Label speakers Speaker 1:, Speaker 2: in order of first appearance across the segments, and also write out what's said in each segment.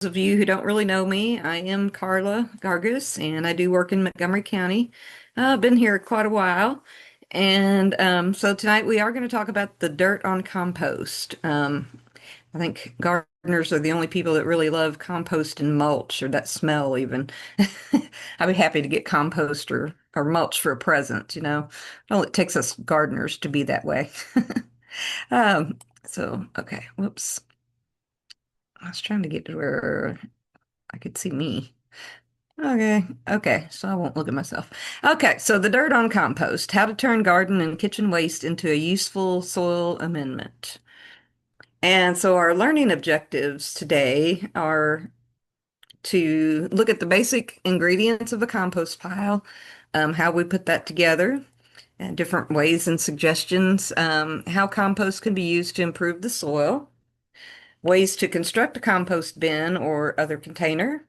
Speaker 1: Those of you who don't really know me, I am Carla Gargus, and I do work in Montgomery County. I've been here quite a while, and so tonight we are going to talk about the dirt on compost. I think gardeners are the only people that really love compost and mulch, or that smell even. I'd be happy to get compost or mulch for a present, you know. Well, it takes us gardeners to be that way. Okay, whoops. I was trying to get to where I could see me. Okay, so I won't look at myself. Okay, so the dirt on compost, how to turn garden and kitchen waste into a useful soil amendment. And so our learning objectives today are to look at the basic ingredients of a compost pile, how we put that together, and different ways and suggestions, how compost can be used to improve the soil, ways to construct a compost bin or other container,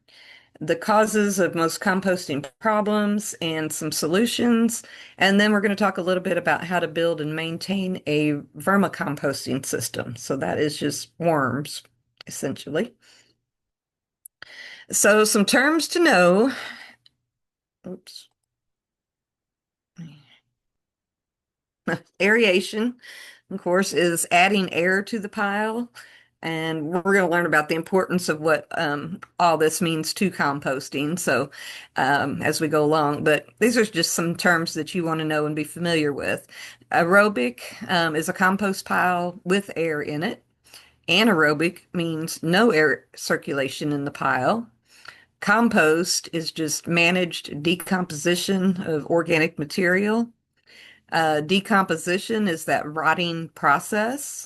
Speaker 1: the causes of most composting problems and some solutions. And then we're going to talk a little bit about how to build and maintain a vermicomposting system. So that is just worms, essentially. So some terms to know. Oops. Aeration, of course, is adding air to the pile. And we're going to learn about the importance of what all this means to composting. So, as we go along, but these are just some terms that you want to know and be familiar with. Aerobic is a compost pile with air in it. Anaerobic means no air circulation in the pile. Compost is just managed decomposition of organic material. Decomposition is that rotting process.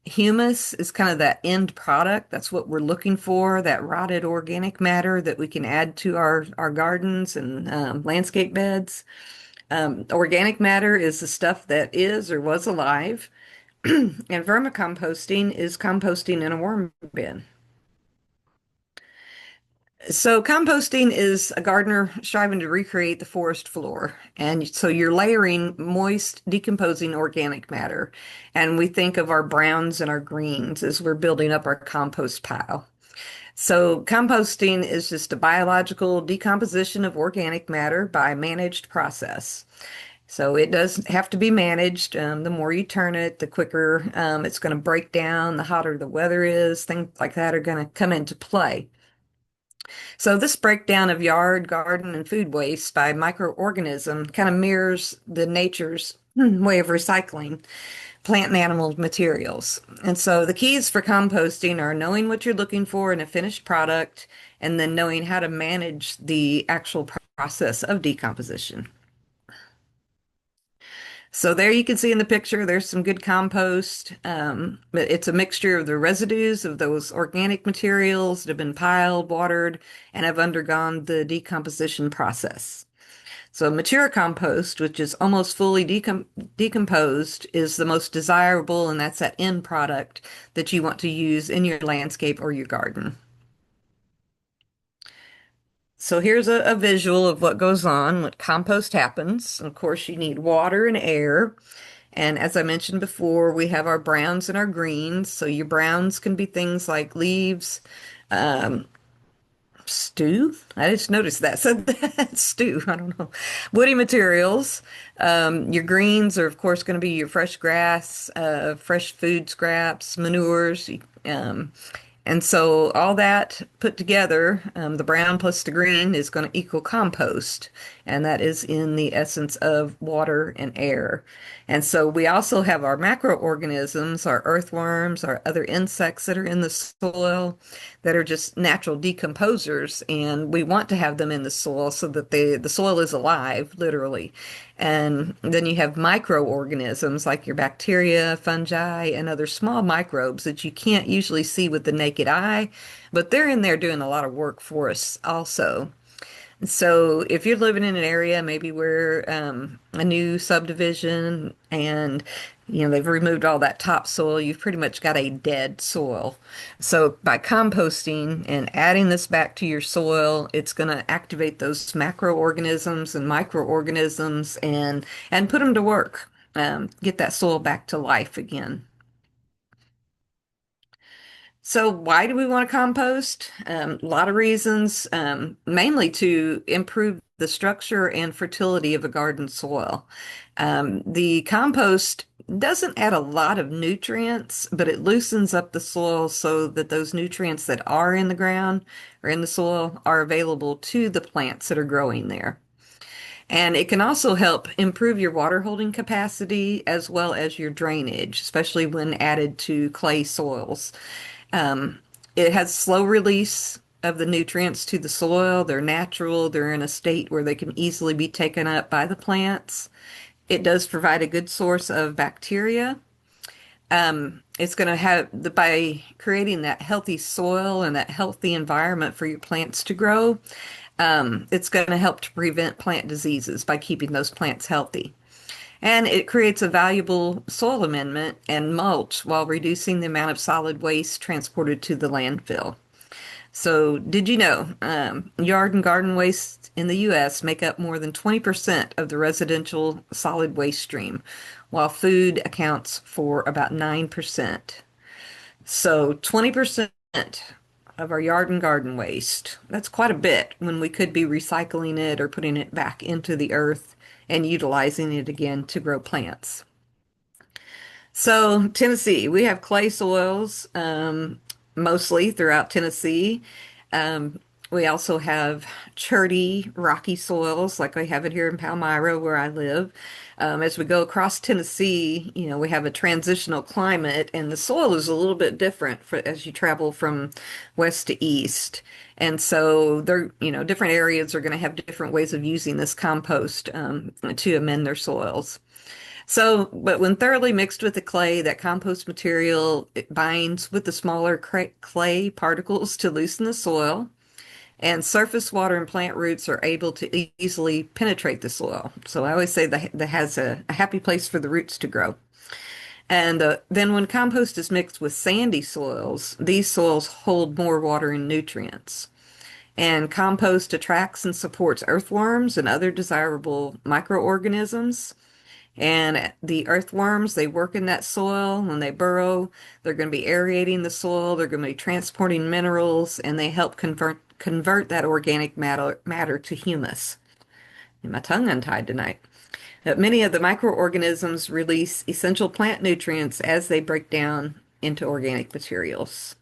Speaker 1: Humus is kind of that end product. That's what we're looking for, that rotted organic matter that we can add to our gardens and landscape beds. Organic matter is the stuff that is or was alive. And vermicomposting is composting in a worm bin. So composting is a gardener striving to recreate the forest floor. And so you're layering moist, decomposing organic matter. And we think of our browns and our greens as we're building up our compost pile. So composting is just a biological decomposition of organic matter by managed process. So it does have to be managed. The more you turn it, the quicker it's going to break down, the hotter the weather is, things like that are going to come into play. So this breakdown of yard, garden, and food waste by microorganism kind of mirrors the nature's way of recycling plant and animal materials. And so the keys for composting are knowing what you're looking for in a finished product and then knowing how to manage the actual process of decomposition. So there you can see in the picture, there's some good compost. But it's a mixture of the residues of those organic materials that have been piled, watered, and have undergone the decomposition process. So mature compost, which is almost fully decomposed, is the most desirable, and that's that end product that you want to use in your landscape or your garden. So here's a visual of what goes on when compost happens. Of course, you need water and air. And as I mentioned before, we have our browns and our greens. So your browns can be things like leaves, um, stew. I just noticed that. So that's stew. I don't know. Woody materials. Your greens are, of course, going to be your fresh grass, fresh food scraps, manures. Um, and so all that put together, the brown plus the green is going to equal compost. And that is in the essence of water and air. And so we also have our macroorganisms, our earthworms, our other insects that are in the soil that are just natural decomposers. And we want to have them in the soil so that the soil is alive, literally. And then you have microorganisms like your bacteria, fungi, and other small microbes that you can't usually see with the naked eye, but they're in there doing a lot of work for us also. So if you're living in an area, maybe where a new subdivision and they've removed all that topsoil, you've pretty much got a dead soil. So by composting and adding this back to your soil, it's going to activate those macroorganisms and microorganisms and put them to work. Get that soil back to life again. So why do we want to compost? A lot of reasons, mainly to improve the structure and fertility of a garden soil. The compost doesn't add a lot of nutrients, but it loosens up the soil so that those nutrients that are in the ground or in the soil are available to the plants that are growing there. And it can also help improve your water holding capacity as well as your drainage, especially when added to clay soils. Um, it has slow release of the nutrients to the soil. They're natural. They're in a state where they can easily be taken up by the plants. It does provide a good source of bacteria. It's going to have by creating that healthy soil and that healthy environment for your plants to grow. It's going to help to prevent plant diseases by keeping those plants healthy. And it creates a valuable soil amendment and mulch while reducing the amount of solid waste transported to the landfill. So, did you know yard and garden waste in the U.S. make up more than 20% of the residential solid waste stream, while food accounts for about 9%. So, 20% of our yard and garden waste. That's quite a bit when we could be recycling it or putting it back into the earth and utilizing it again to grow plants. So, Tennessee, we have clay soils mostly throughout Tennessee. Um, we also have cherty, rocky soils like we have it here in Palmyra where I live. As we go across Tennessee, we have a transitional climate and the soil is a little bit different as you travel from west to east. And so different areas are going to have different ways of using this compost to amend their soils. So, but when thoroughly mixed with the clay, that compost material, it binds with the smaller clay particles to loosen the soil, and surface water and plant roots are able to easily penetrate the soil. So I always say that has a happy place for the roots to grow. And then when compost is mixed with sandy soils, these soils hold more water and nutrients. And compost attracts and supports earthworms and other desirable microorganisms. And the earthworms, they work in that soil. When they burrow, they're going to be aerating the soil. They're going to be transporting minerals, and they help convert that organic matter to humus. And my tongue untied tonight. Many of the microorganisms release essential plant nutrients as they break down into organic materials.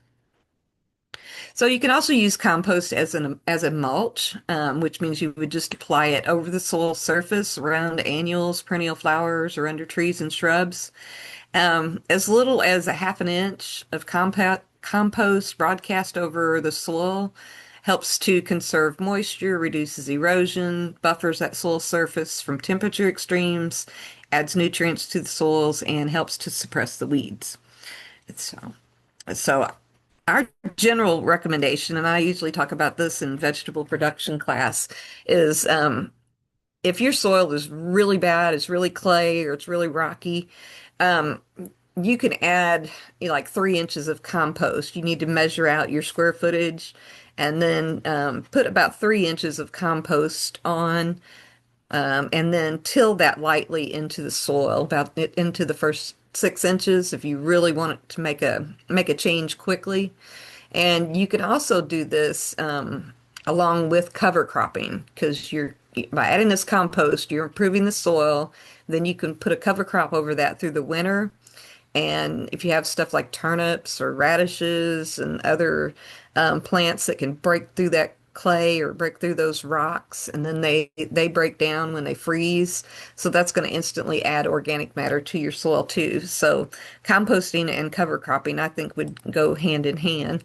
Speaker 1: So you can also use compost as a mulch, which means you would just apply it over the soil surface around annuals, perennial flowers, or under trees and shrubs. As little as a half an inch of compost broadcast over the soil helps to conserve moisture, reduces erosion, buffers that soil surface from temperature extremes, adds nutrients to the soils, and helps to suppress the weeds. So, so our general recommendation, and I usually talk about this in vegetable production class, is if your soil is really bad, it's really clay or it's really rocky, um, you can add like 3 inches of compost. You need to measure out your square footage and then put about 3 inches of compost on and then till that lightly into the soil, into the first 6 inches if you really want it to make a change quickly. And you can also do this along with cover cropping because you're by adding this compost, you're improving the soil. Then you can put a cover crop over that through the winter. And if you have stuff like turnips or radishes and other plants that can break through that clay or break through those rocks, and then they break down when they freeze. So that's going to instantly add organic matter to your soil too. So composting and cover cropping, I think, would go hand in hand.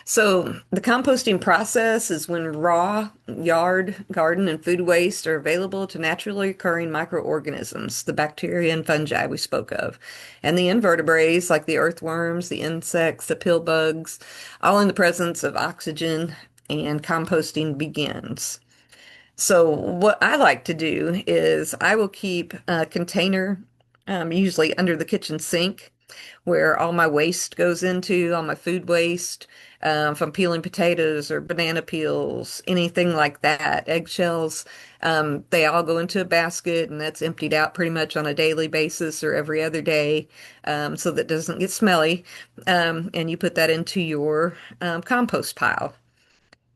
Speaker 1: So the composting process is when raw yard, garden, and food waste are available to naturally occurring microorganisms, the bacteria and fungi we spoke of, and the invertebrates like the earthworms, the insects, the pill bugs, all in the presence of oxygen, and composting begins. So what I like to do is I will keep a container, usually under the kitchen sink, where all my waste goes into, all my food waste, if I'm peeling potatoes or banana peels, anything like that, eggshells, they all go into a basket and that's emptied out pretty much on a daily basis or every other day, so that it doesn't get smelly. And you put that into your compost pile.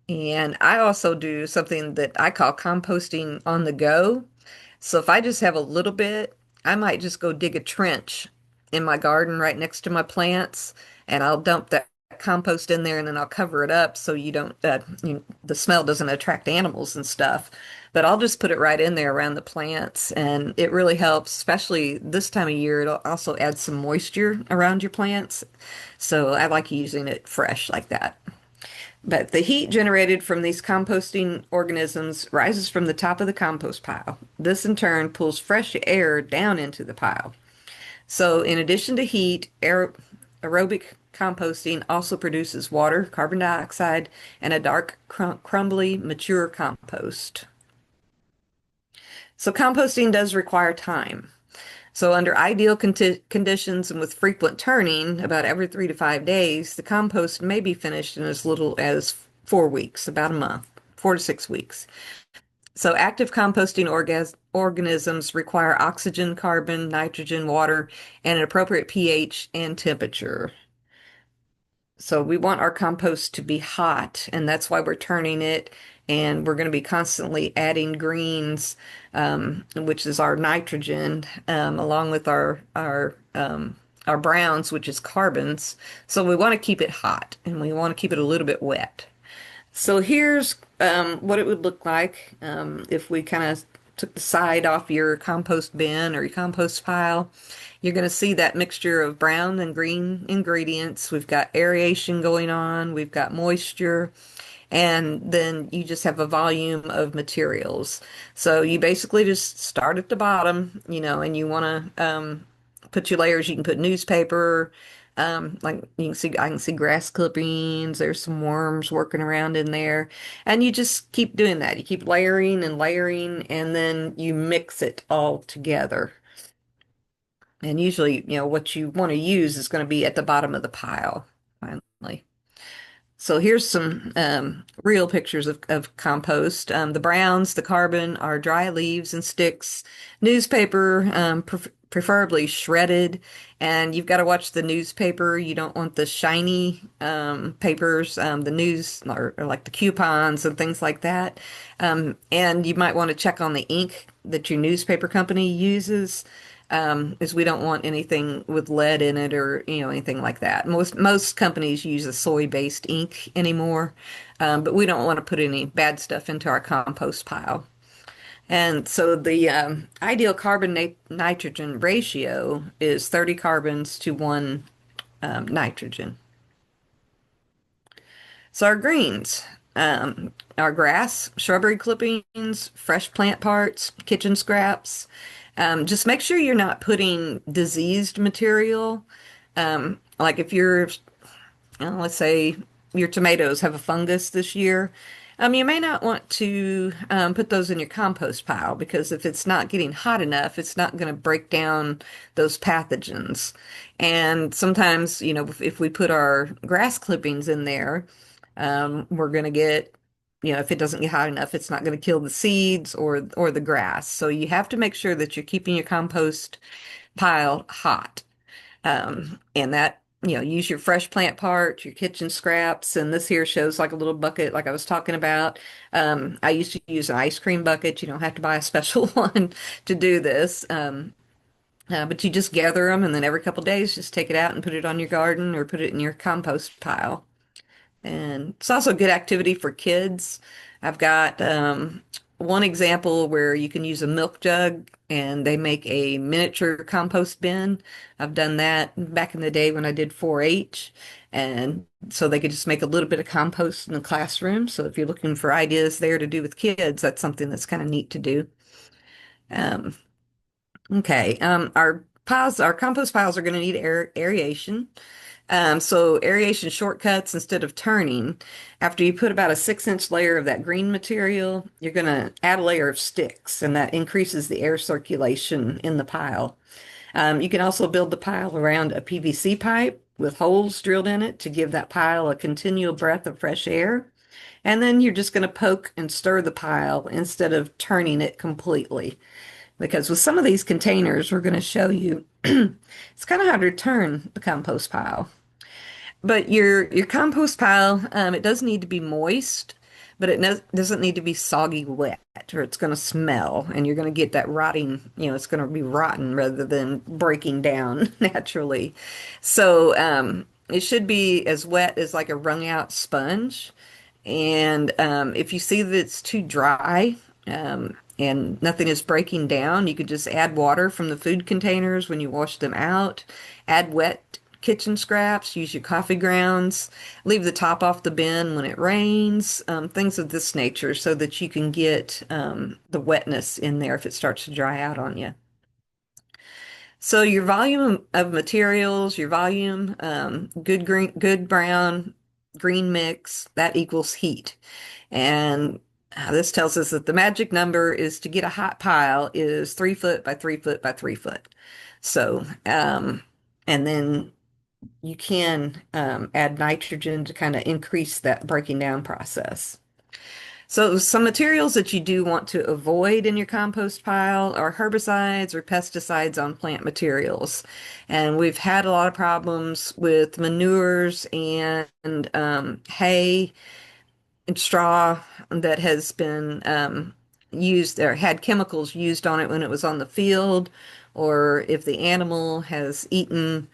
Speaker 1: And I also do something that I call composting on the go. So if I just have a little bit, I might just go dig a trench in my garden right next to my plants, and I'll dump that compost in there, and then I'll cover it up so you don't the smell doesn't attract animals and stuff. But I'll just put it right in there around the plants, and it really helps, especially this time of year. It'll also add some moisture around your plants. So I like using it fresh like that. But the heat generated from these composting organisms rises from the top of the compost pile. This in turn pulls fresh air down into the pile. So, in addition to heat, aerobic composting also produces water, carbon dioxide, and a dark, crumbly, mature compost. So, composting does require time. So, under ideal conditions and with frequent turning, about every 3 to 5 days, the compost may be finished in as little as 4 weeks, about a month, 4 to 6 weeks. So, active composting organisms require oxygen, carbon, nitrogen, water, and an appropriate pH and temperature. So we want our compost to be hot, and that's why we're turning it. And we're going to be constantly adding greens, which is our nitrogen, along with our browns, which is carbons. So we want to keep it hot, and we want to keep it a little bit wet. So here's what it would look like if we kind of took the side off your compost bin or your compost pile. You're going to see that mixture of brown and green ingredients. We've got aeration going on, we've got moisture, and then you just have a volume of materials. So you basically just start at the bottom, and you want to put your layers. You can put newspaper, like you can see, I can see grass clippings. There's some worms working around in there, and you just keep doing that. You keep layering and layering, and then you mix it all together. And usually, what you want to use is going to be at the bottom of the pile, finally. So here's some real pictures of compost. The browns, the carbon are dry leaves and sticks, newspaper, preferably shredded. And you've got to watch the newspaper. You don't want the shiny papers, the news or like the coupons and things like that. And you might want to check on the ink that your newspaper company uses, is we don't want anything with lead in it or anything like that. Most companies use a soy-based ink anymore, but we don't want to put any bad stuff into our compost pile. And so the ideal carbon nitrogen ratio is 30 carbons to one nitrogen. So our greens, our grass, shrubbery clippings, fresh plant parts, kitchen scraps. Just make sure you're not putting diseased material. Like if let's say your tomatoes have a fungus this year, you may not want to put those in your compost pile because if it's not getting hot enough, it's not going to break down those pathogens. And sometimes, if we put our grass clippings in there, we're going to get, if it doesn't get hot enough, it's not going to kill the seeds or the grass. So you have to make sure that you're keeping your compost pile hot. And that, use your fresh plant parts, your kitchen scraps, and this here shows like a little bucket like I was talking about. I used to use an ice cream bucket. You don't have to buy a special one to do this. But you just gather them and then every couple days just take it out and put it on your garden or put it in your compost pile. And it's also a good activity for kids. I've got one example where you can use a milk jug and they make a miniature compost bin. I've done that back in the day when I did 4-H. And so they could just make a little bit of compost in the classroom. So if you're looking for ideas there to do with kids, that's something that's kind of neat to do. Um, okay, our compost piles are going to need aeration. So aeration shortcuts instead of turning. After you put about a 6-inch layer of that green material, you're going to add a layer of sticks, and that increases the air circulation in the pile. You can also build the pile around a PVC pipe with holes drilled in it to give that pile a continual breath of fresh air. And then you're just going to poke and stir the pile instead of turning it completely. Because with some of these containers, we're going to show you it's kind of hard to turn the compost pile. But your compost pile, it does need to be moist, but it doesn't need to be soggy wet, or it's going to smell, and you're going to get that rotting. It's going to be rotten rather than breaking down naturally. So it should be as wet as like a wrung out sponge. And if you see that it's too dry, and nothing is breaking down, you could just add water from the food containers when you wash them out. Add wet kitchen scraps, use your coffee grounds, leave the top off the bin when it rains, things of this nature so that you can get the wetness in there if it starts to dry out on you. So your volume of materials, your volume, good green, good brown, green mix, that equals heat. And this tells us that the magic number is to get a hot pile is 3 foot by 3 foot by 3 foot. So, and then you can add nitrogen to kind of increase that breaking down process. So some materials that you do want to avoid in your compost pile are herbicides or pesticides on plant materials. And we've had a lot of problems with manures and hay and straw that has been used or had chemicals used on it when it was on the field, or if the animal has eaten,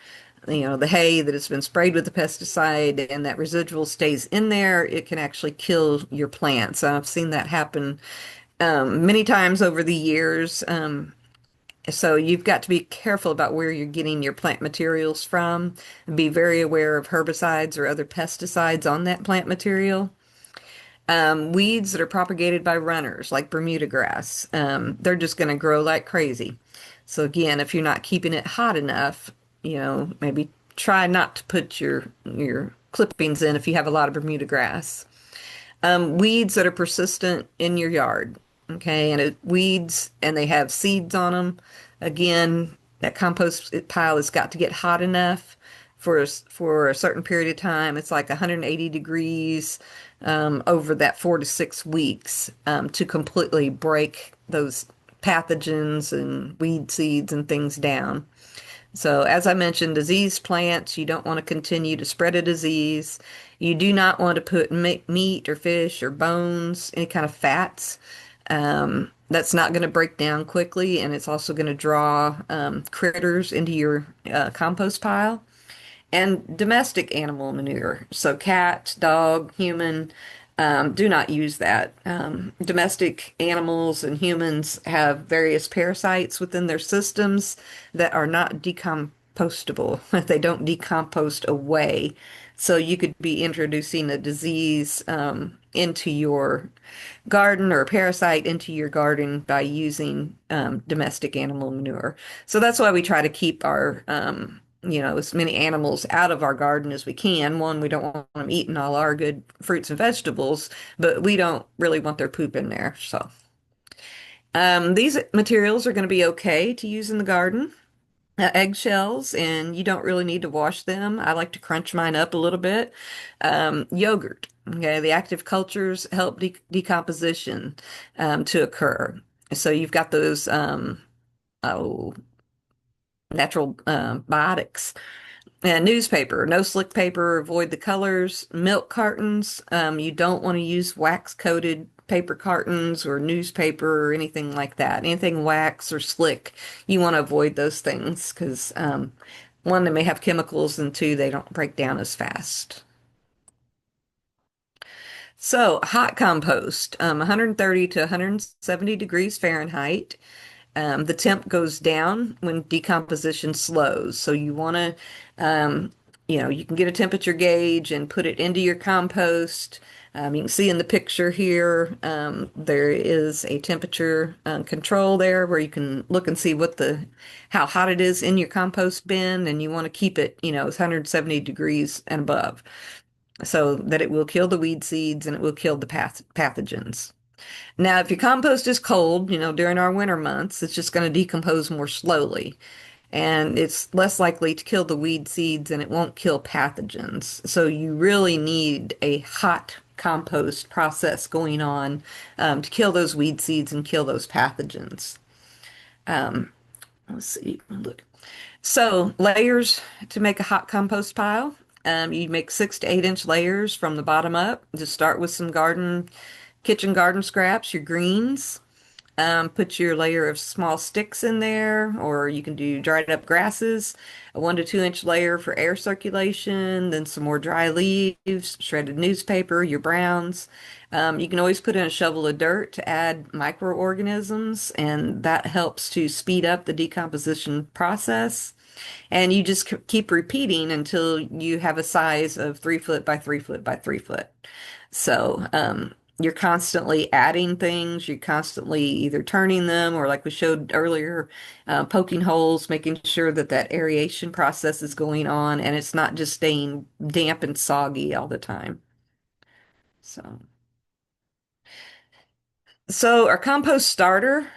Speaker 1: the hay that has been sprayed with the pesticide and that residual stays in there, it can actually kill your plants. I've seen that happen many times over the years. So you've got to be careful about where you're getting your plant materials from and be very aware of herbicides or other pesticides on that plant material. Weeds that are propagated by runners, like Bermuda grass, they're just going to grow like crazy. So again, if you're not keeping it hot enough, maybe try not to put your clippings in if you have a lot of Bermuda grass. Weeds that are persistent in your yard, okay, and weeds and they have seeds on them. Again, that compost pile has got to get hot enough for a certain period of time. It's like 180 degrees over that 4 to 6 weeks to completely break those pathogens and weed seeds and things down. So, as I mentioned, diseased plants, you don't want to continue to spread a disease. You do not want to put meat or fish or bones, any kind of fats. That's not going to break down quickly, and it's also going to draw critters into your compost pile. And domestic animal manure. So cat, dog, human, do not use that. Domestic animals and humans have various parasites within their systems that are not decomposable. They don't decompose away. So you could be introducing a disease into your garden or a parasite into your garden by using domestic animal manure. So that's why we try to keep our as many animals out of our garden as we can. One, we don't want them eating all our good fruits and vegetables, but we don't really want their poop in there. So these materials are going to be okay to use in the garden. Eggshells, and you don't really need to wash them. I like to crunch mine up a little bit. Yogurt. Okay, the active cultures help decomposition to occur. So you've got those oh, natural biotics. Newspaper, no slick paper, avoid the colors. Milk cartons, you don't want to use wax coated paper cartons or newspaper or anything like that. Anything wax or slick, you want to avoid those things because one, they may have chemicals, and two, they don't break down as fast. So, hot compost, 130 to 170 degrees Fahrenheit. The temp goes down when decomposition slows. So you want to, you can get a temperature gauge and put it into your compost. You can see in the picture here, there is a temperature control there where you can look and see how hot it is in your compost bin, and you want to keep it, it's 170 degrees and above, so that it will kill the weed seeds and it will kill the pathogens. Now, if your compost is cold, during our winter months, it's just going to decompose more slowly. and it's less likely to kill the weed seeds and it won't kill pathogens. So you really need a hot compost process going on to kill those weed seeds and kill those pathogens. Let's see, look. So layers to make a hot compost pile. You make 6 to 8 inch layers from the bottom up. Just start with some kitchen garden scraps, your greens. Put your layer of small sticks in there, or you can do dried up grasses, a 1 to 2 inch layer for air circulation, then some more dry leaves, shredded newspaper, your browns. You can always put in a shovel of dirt to add microorganisms, and that helps to speed up the decomposition process. And you just keep repeating until you have a size of 3 foot by 3 foot by 3 foot. So, you're constantly adding things, you're constantly either turning them or, like we showed earlier, poking holes, making sure that that aeration process is going on and it's not just staying damp and soggy all the time. So, so our compost starter.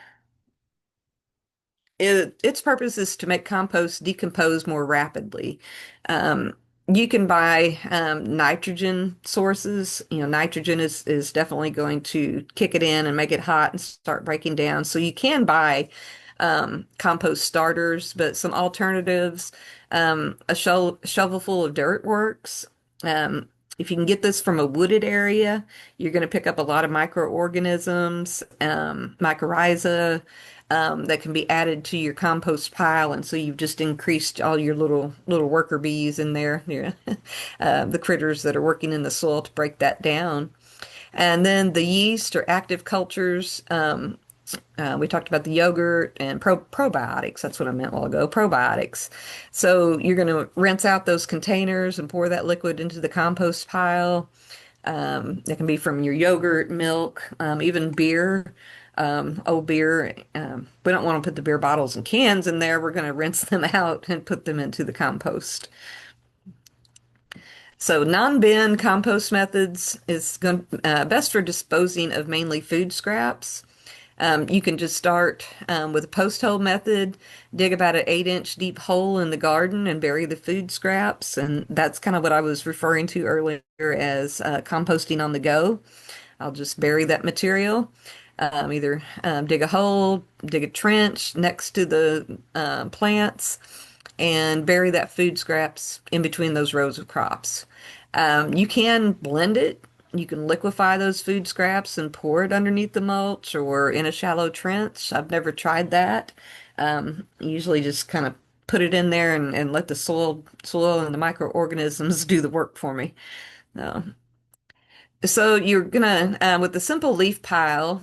Speaker 1: Its purpose is to make compost decompose more rapidly. Um, you can buy nitrogen sources. You know, nitrogen is definitely going to kick it in and make it hot and start breaking down. So you can buy compost starters, but some alternatives. A shovel full of dirt works. Um, if you can get this from a wooded area, you're going to pick up a lot of microorganisms, mycorrhiza, that can be added to your compost pile, and so you've just increased all your little worker bees in there, the critters that are working in the soil to break that down. And then the yeast or active cultures. We talked about the yogurt and probiotics. That's what I meant a while ago. Probiotics. So you're going to rinse out those containers and pour that liquid into the compost pile. It can be from your yogurt, milk, even beer, old beer. We don't want to put the beer bottles and cans in there. We're going to rinse them out and put them into the compost. So non-bin compost methods is best for disposing of mainly food scraps. You can just start with a post hole method, dig about an 8 inch deep hole in the garden and bury the food scraps. And that's kind of what I was referring to earlier as composting on the go. I'll just bury that material, either dig a hole, dig a trench next to the plants, and bury that food scraps in between those rows of crops. You can blend it. You can liquefy those food scraps and pour it underneath the mulch or in a shallow trench. I've never tried that. Usually just kind of put it in there and let the soil and the microorganisms do the work for me. Uh, so you're gonna, with the simple leaf pile,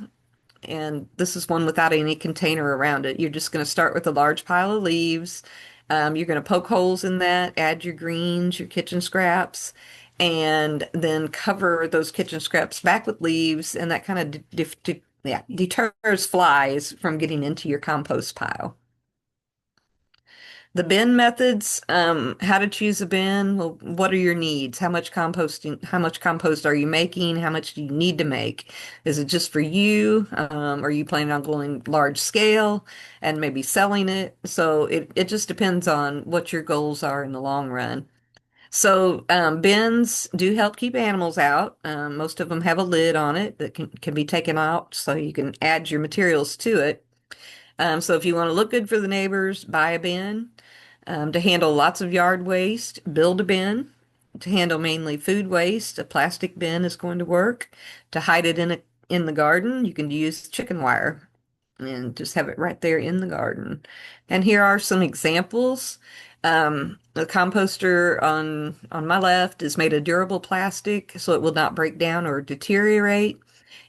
Speaker 1: and this is one without any container around it. You're just going to start with a large pile of leaves. You're going to poke holes in that, add your greens, your kitchen scraps, and then cover those kitchen scraps back with leaves, and that kind of yeah, deters flies from getting into your compost pile. The bin methods, how to choose a bin. Well, what are your needs? How much compost are you making? How much do you need to make? Is it just for you? Are you planning on going large scale and maybe selling it? So it just depends on what your goals are in the long run. So bins do help keep animals out. Most of them have a lid on it that can be taken out so you can add your materials to it. So if you want to look good for the neighbors, buy a bin. To handle lots of yard waste, build a bin. To handle mainly food waste, a plastic bin is going to work. To hide it in the garden, you can use chicken wire and just have it right there in the garden. And here are some examples. The composter on my left is made of durable plastic, so it will not break down or deteriorate.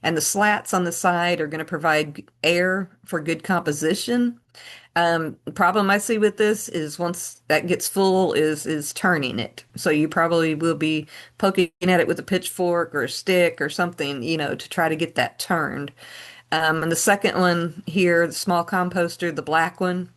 Speaker 1: And the slats on the side are going to provide air for good composition. The problem I see with this is once that gets full is turning it. So you probably will be poking at it with a pitchfork or a stick or something, to try to get that turned. And the second one here, the small composter, the black one,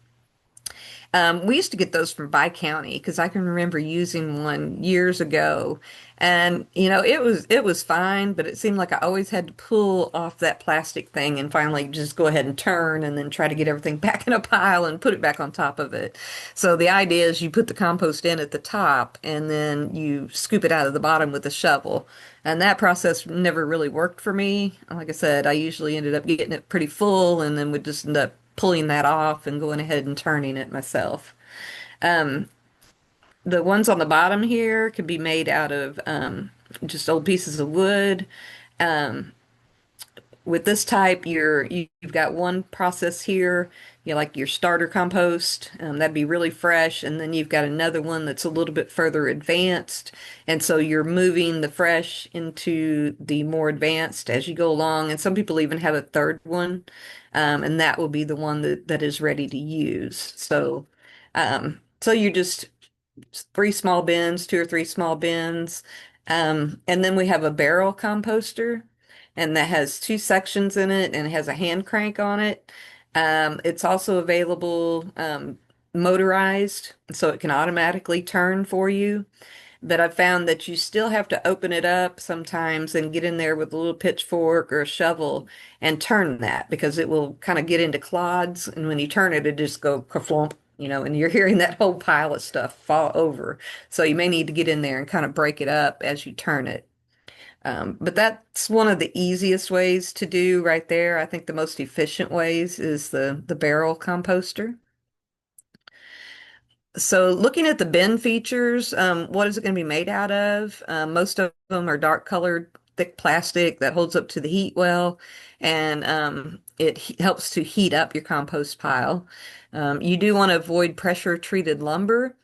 Speaker 1: We used to get those from Bi County because I can remember using one years ago, and it was fine, but it seemed like I always had to pull off that plastic thing and finally just go ahead and turn and then try to get everything back in a pile and put it back on top of it. So the idea is you put the compost in at the top and then you scoop it out of the bottom with a shovel. And that process never really worked for me. Like I said, I usually ended up getting it pretty full and then would just end up pulling that off and going ahead and turning it myself. Um, the ones on the bottom here could be made out of just old pieces of wood. Um, with this type, you've got one process here, like your starter compost, that'd be really fresh, and then you've got another one that's a little bit further advanced, and so you're moving the fresh into the more advanced as you go along, and some people even have a third one, and that will be the one that is ready to use. So you just three small bins, two or three small bins. And then we have a barrel composter, and that has two sections in it and it has a hand crank on it. It's also available motorized, so it can automatically turn for you. But I've found that you still have to open it up sometimes and get in there with a little pitchfork or a shovel and turn that because it will kind of get into clods. And when you turn it, it just go kerflump, and you're hearing that whole pile of stuff fall over. So you may need to get in there and kind of break it up as you turn it. But that's one of the easiest ways to do right there. I think the most efficient ways is the barrel composter. So looking at the bin features, what is it going to be made out of? Most of them are dark colored, thick plastic that holds up to the heat well, and it helps to heat up your compost pile. You do want to avoid pressure treated lumber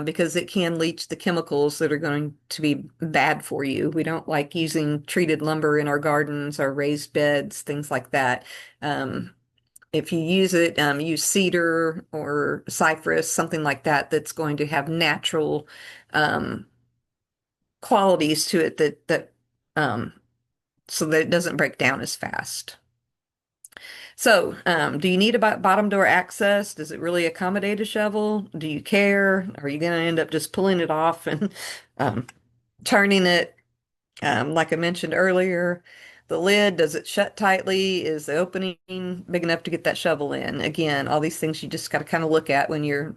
Speaker 1: because it can leach the chemicals that are going to be bad for you. We don't like using treated lumber in our gardens, our raised beds, things like that. If you use it, use cedar or cypress, something like that, that's going to have natural um, qualities to it um, so that it doesn't break down as fast. So, do you need a bottom door access? Does it really accommodate a shovel? Do you care? Are you going to end up just pulling it off and um, turning it? Like I mentioned earlier, the lid, does it shut tightly? Is the opening big enough to get that shovel in? Again, all these things you just got to kind of look at when you're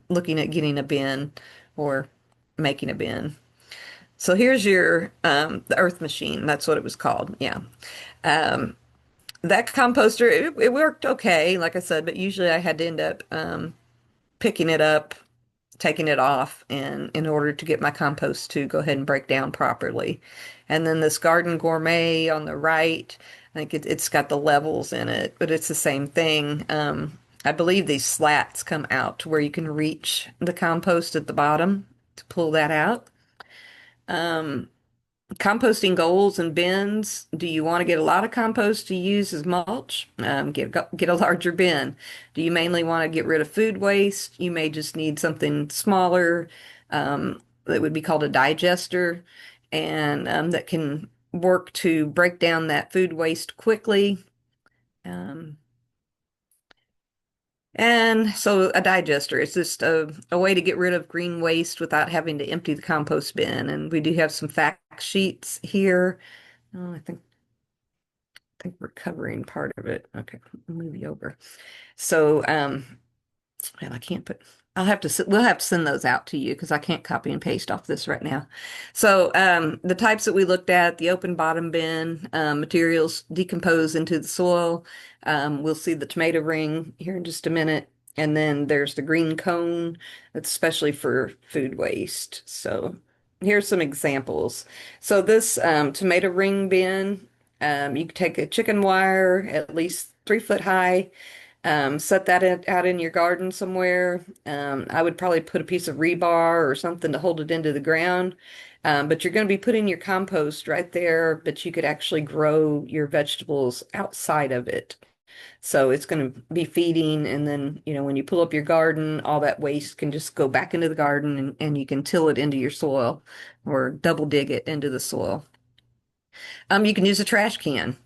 Speaker 1: looking at getting a bin or making a bin. So here's your the earth machine. That's what it was called. Yeah. Um, that composter, it worked okay, like I said, but usually I had to end up picking it up, taking it off, and in order to get my compost to go ahead and break down properly. And then this Garden Gourmet on the right, I think it's got the levels in it, but it's the same thing. I believe these slats come out to where you can reach the compost at the bottom to pull that out. Um, Composting goals and bins. Do you want to get a lot of compost to use as mulch? Get a larger bin. Do you mainly want to get rid of food waste? You may just need something smaller that would be called a digester and that can work to break down that food waste quickly. Um, and so a digester, it's just a way to get rid of green waste without having to empty the compost bin. And we do have some fact sheets here. Oh, I think we're covering part of it. Okay, move you over. So, well, I can't put, we'll have to send those out to you because I can't copy and paste off this right now. So, the types that we looked at, the open bottom bin, materials decompose into the soil. We'll see the tomato ring here in just a minute. And then there's the green cone, that's especially for food waste. So here's some examples. So this tomato ring bin, you could take a chicken wire at least 3 foot high, set that out in your garden somewhere. I would probably put a piece of rebar or something to hold it into the ground. But you're going to be putting your compost right there, but you could actually grow your vegetables outside of it. So it's going to be feeding, and then, when you pull up your garden, all that waste can just go back into the garden and you can till it into your soil or double dig it into the soil. You can use a trash can.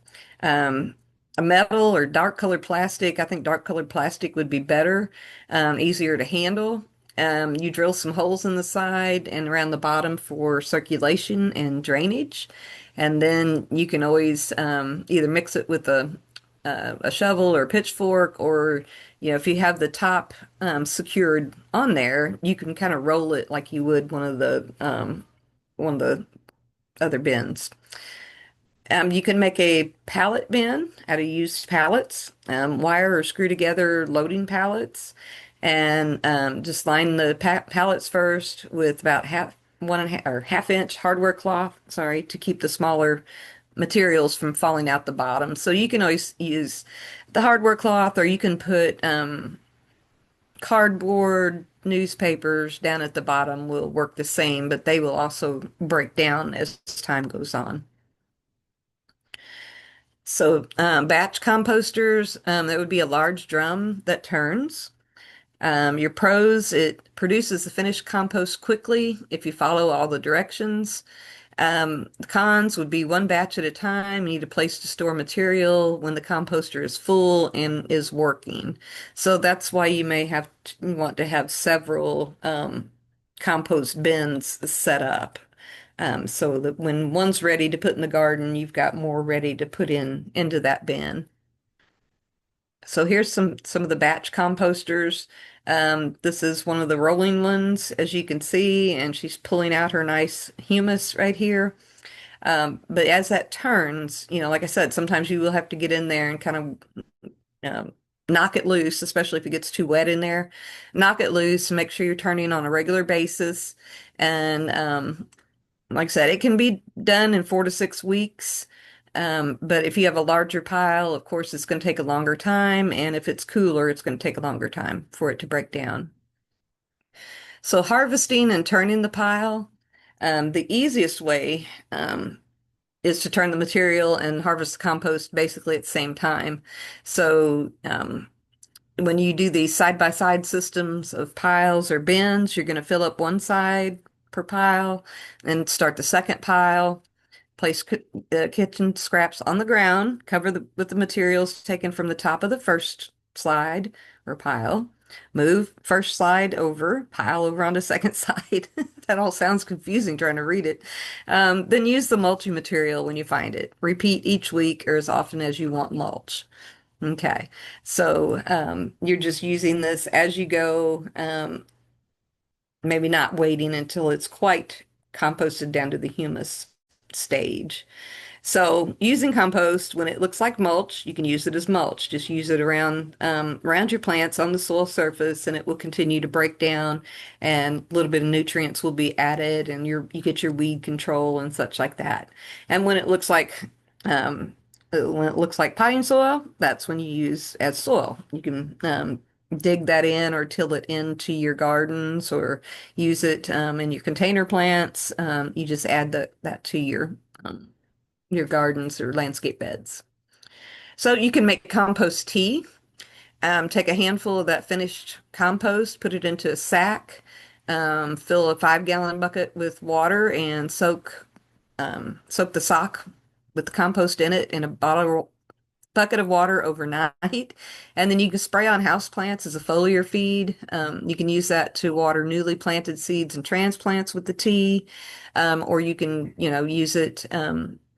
Speaker 1: Um, a metal or dark colored plastic. I think dark colored plastic would be better, easier to handle. You drill some holes in the side and around the bottom for circulation and drainage. And then you can always either mix it with a shovel or a pitchfork, or if you have the top secured on there, you can kind of roll it like you would one of the other bins. You can make a pallet bin out of used pallets, wire or screw together loading pallets, and just line the pallets first with about half one and a half or half inch hardware cloth, sorry, to keep the smaller materials from falling out the bottom. So you can always use the hardware cloth, or you can put cardboard, newspapers down at the bottom will work the same, but they will also break down as time goes on. So, batch composters, that would be a large drum that turns. Your pros, it produces the finished compost quickly if you follow all the directions. The cons would be one batch at a time. You need a place to store material when the composter is full and is working. So that's why you may want to have several compost bins set up. So that when one's ready to put in the garden, you've got more ready to put into that bin. So here's some of the batch composters. This is one of the rolling ones, as you can see, and she's pulling out her nice humus right here. But as that turns, like I said, sometimes you will have to get in there and kind of knock it loose, especially if it gets too wet in there. Knock it loose, make sure you're turning on a regular basis. And like I said, it can be done in 4 to 6 weeks. But if you have a larger pile, of course, it's going to take a longer time. And if it's cooler, it's going to take a longer time for it to break down. So harvesting and turning the pile, the easiest way is to turn the material and harvest the compost basically at the same time. So when you do these side-by-side systems of piles or bins, you're going to fill up one side per pile and start the second pile. Place kitchen scraps on the ground, cover with the materials taken from the top of the first slide or pile. Move first slide over, pile over on the second side. That all sounds confusing trying to read it. Then use the mulching material when you find it. Repeat each week or as often as you want mulch. Okay, so you're just using this as you go, maybe not waiting until it's quite composted down to the humus stage. So using compost when it looks like mulch, you can use it as mulch. Just use it around your plants on the soil surface, and it will continue to break down, and a little bit of nutrients will be added, and you get your weed control and such like that. And um, when it looks like potting soil, that's when you use as soil. You can dig that in or till it into your gardens or use it in your container plants. You just add that to your gardens or landscape beds. So you can make compost tea. Take a handful of that finished compost, put it into a sack, fill a 5-gallon bucket with water, and soak the sock with the compost in it in a bucket of water overnight. And then you can spray on house plants as a foliar feed. You can use that to water newly planted seeds and transplants with the tea. Or you can, use it,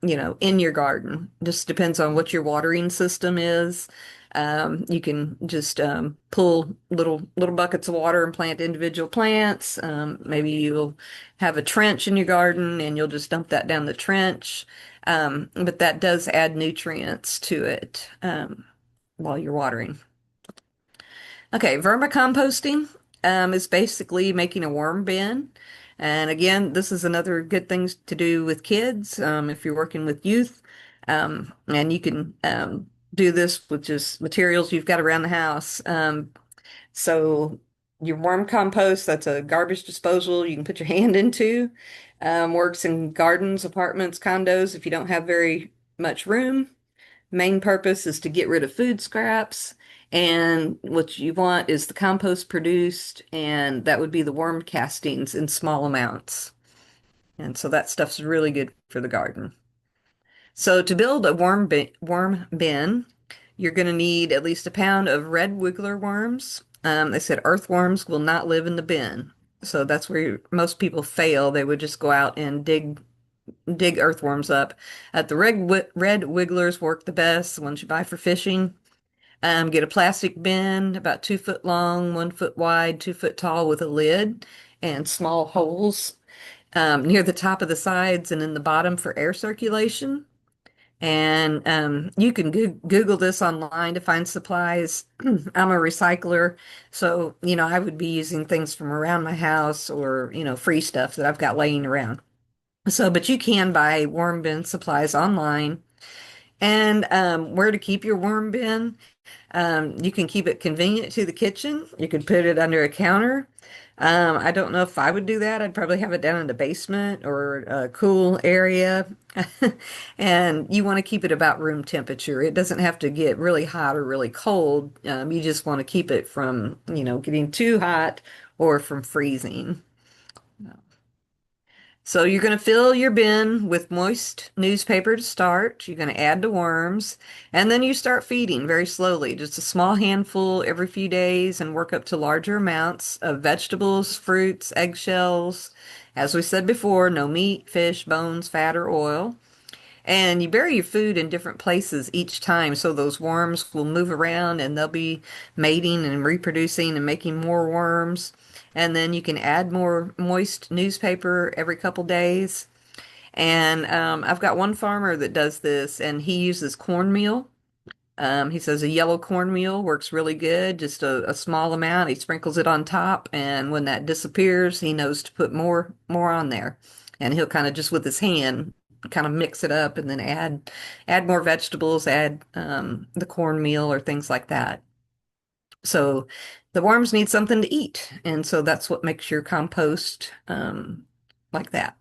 Speaker 1: in your garden. Just depends on what your watering system is. You can just pull little buckets of water and plant individual plants. Maybe you'll have a trench in your garden and you'll just dump that down the trench. But that does add nutrients to it while you're watering. Okay, vermicomposting is basically making a worm bin. And again, this is another good thing to do with kids if you're working with youth. And you can do this with just materials you've got around the house. So your worm compost, that's a garbage disposal you can put your hand into. Works in gardens, apartments, condos if you don't have very much room. Main purpose is to get rid of food scraps. And what you want is the compost produced, and that would be the worm castings in small amounts. And so that stuff's really good for the garden. So to build a worm bin, You're going to need at least a pound of red wiggler worms. They said earthworms will not live in the bin. So that's where most people fail. They would just go out and dig earthworms up. The red wigglers work the best, the ones you buy for fishing. Get a plastic bin about 2 foot long, 1 foot wide, 2 foot tall with a lid and small holes near the top of the sides and in the bottom for air circulation. And you can Google this online to find supplies. I'm a recycler, so I would be using things from around my house or free stuff that I've got laying around. So, but you can buy worm bin supplies online. And where to keep your worm bin? You can keep it convenient to the kitchen. You can put it under a counter. I don't know if I would do that. I'd probably have it down in the basement or a cool area. And you want to keep it about room temperature. It doesn't have to get really hot or really cold. You just want to keep it from, getting too hot or from freezing. So you're going to fill your bin with moist newspaper to start. You're going to add the worms, and then you start feeding very slowly, just a small handful every few days, and work up to larger amounts of vegetables, fruits, eggshells. As we said before, no meat, fish, bones, fat, or oil. And you bury your food in different places each time, so those worms will move around and they'll be mating and reproducing and making more worms. And then you can add more moist newspaper every couple days. And I've got one farmer that does this, and he uses cornmeal. He says a yellow cornmeal works really good, just a small amount. He sprinkles it on top, and when that disappears, he knows to put more on there. And he'll kind of just with his hand kind of mix it up and then add more vegetables, add the cornmeal or things like that. So the worms need something to eat, and so that's what makes your compost like that.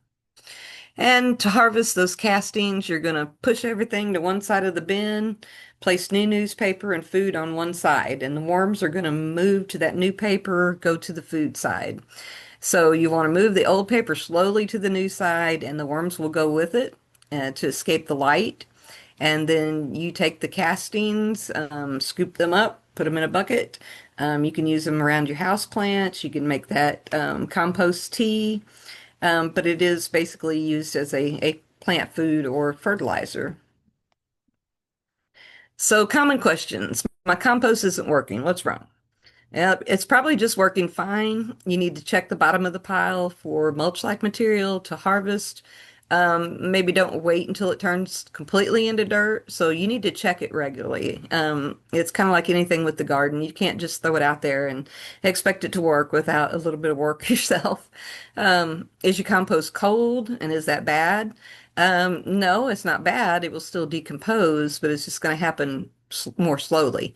Speaker 1: And to harvest those castings, you're going to push everything to one side of the bin, place new newspaper and food on one side, and the worms are going to move to that new paper, go to the food side. So you want to move the old paper slowly to the new side, and the worms will go with it to escape the light. And then you take the castings, scoop them up, put them in a bucket. You can use them around your house plants. You can make that compost tea. But it is basically used as a plant food or fertilizer. So, common questions. My compost isn't working. What's wrong? It's probably just working fine. You need to check the bottom of the pile for mulch-like material to harvest. Maybe don't wait until it turns completely into dirt. So you need to check it regularly. It's kind of like anything with the garden. You can't just throw it out there and expect it to work without a little bit of work yourself. Is your compost cold and is that bad? No, it's not bad. It will still decompose, but it's just going to happen more slowly.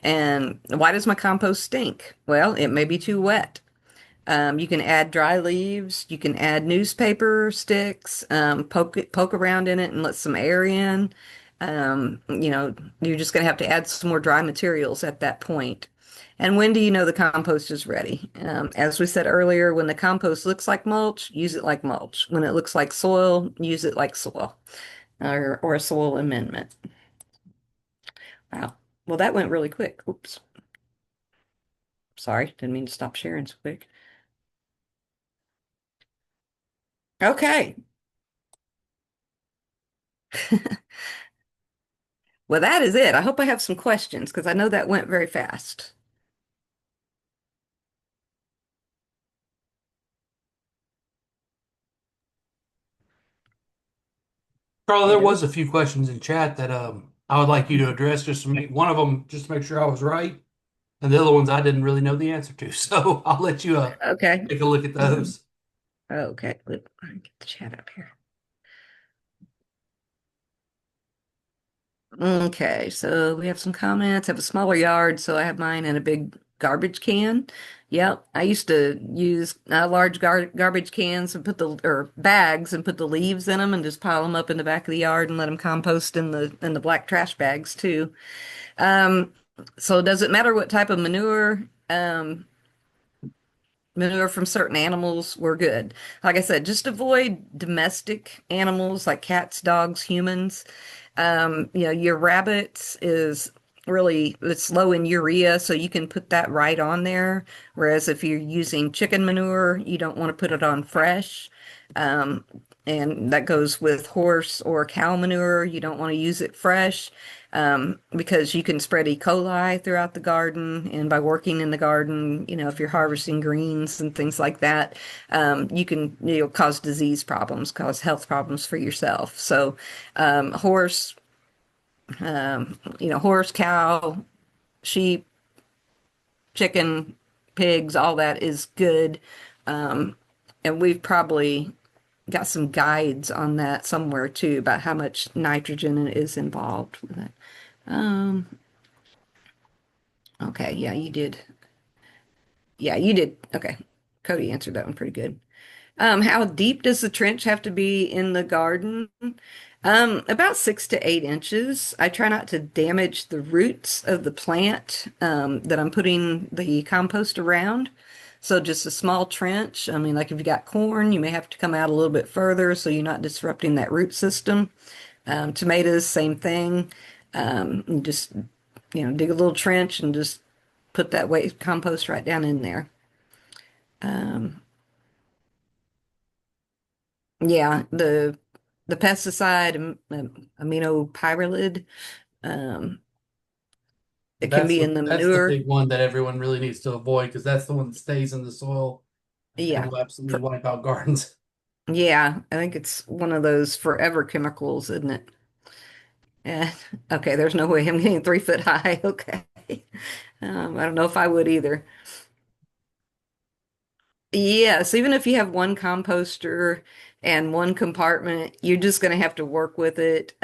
Speaker 1: And why does my compost stink? Well, it may be too wet. You can add dry leaves. You can add newspaper sticks, poke around in it and let some air in. You're just going to have to add some more dry materials at that point. And when do you know the compost is ready? As we said earlier, when the compost looks like mulch, use it like mulch. When it looks like soil, use it like soil or a soil amendment. Wow. Well, that went really quick. Oops. Sorry, didn't mean to stop sharing so quick. Okay. Well, that is it. I hope I have some questions because I know that went very fast.
Speaker 2: Carla, there
Speaker 1: Hello.
Speaker 2: was a few questions in chat that I would like you to address just to make one of them just to make sure I was right, and the other ones I didn't really know the answer to. So I'll let you
Speaker 1: Okay.
Speaker 2: take a look at
Speaker 1: Mhm.
Speaker 2: those.
Speaker 1: Okay. Let me get the chat up here. Okay, so we have some comments. I have a smaller yard, so I have mine in a big garbage can. Yep, I used to use large garbage cans and put the or bags and put the leaves in them and just pile them up in the back of the yard and let them compost in the black trash bags too. Um, so does it matter what type of manure? Manure from certain animals were good. Like I said, just avoid domestic animals like cats, dogs, humans. Your rabbits is really it's low in urea, so you can put that right on there. Whereas if you're using chicken manure, you don't want to put it on fresh. Um, and that goes with horse or cow manure. You don't want to use it fresh because you can spread E. coli throughout the garden. And by working in the garden, if you're harvesting greens and things like that, you'll cause disease problems, cause health problems for yourself. So, horse, horse, cow, sheep, chicken, pigs, all that is good. And we've probably got some guides on that somewhere too about how much nitrogen is involved with it. Um, okay, yeah, you did. Yeah, you did. Okay. Cody answered that one pretty good. How deep does the trench have to be in the garden? About 6 to 8 inches. I try not to damage the roots of the plant that I'm putting the compost around. So just a small trench. I mean, like if you got corn, you may have to come out a little bit further so you're not disrupting that root system. Tomatoes, same thing. You just, dig a little trench and just put that waste compost right down in there. Um, Yeah, the pesticide aminopyralid, um, it can
Speaker 2: That's
Speaker 1: be
Speaker 2: the
Speaker 1: in the
Speaker 2: that's the
Speaker 1: manure.
Speaker 2: big one that everyone really needs to avoid because that's the one that stays in the soil and
Speaker 1: Yeah,
Speaker 2: will absolutely
Speaker 1: for,
Speaker 2: wipe out gardens.
Speaker 1: yeah, I think it's one of those forever chemicals, isn't it? Eh, okay, there's no way I'm getting 3 foot high. Okay, I don't know if I would either. Yes, even if you have one composter and one compartment, you're just going to have to work with it.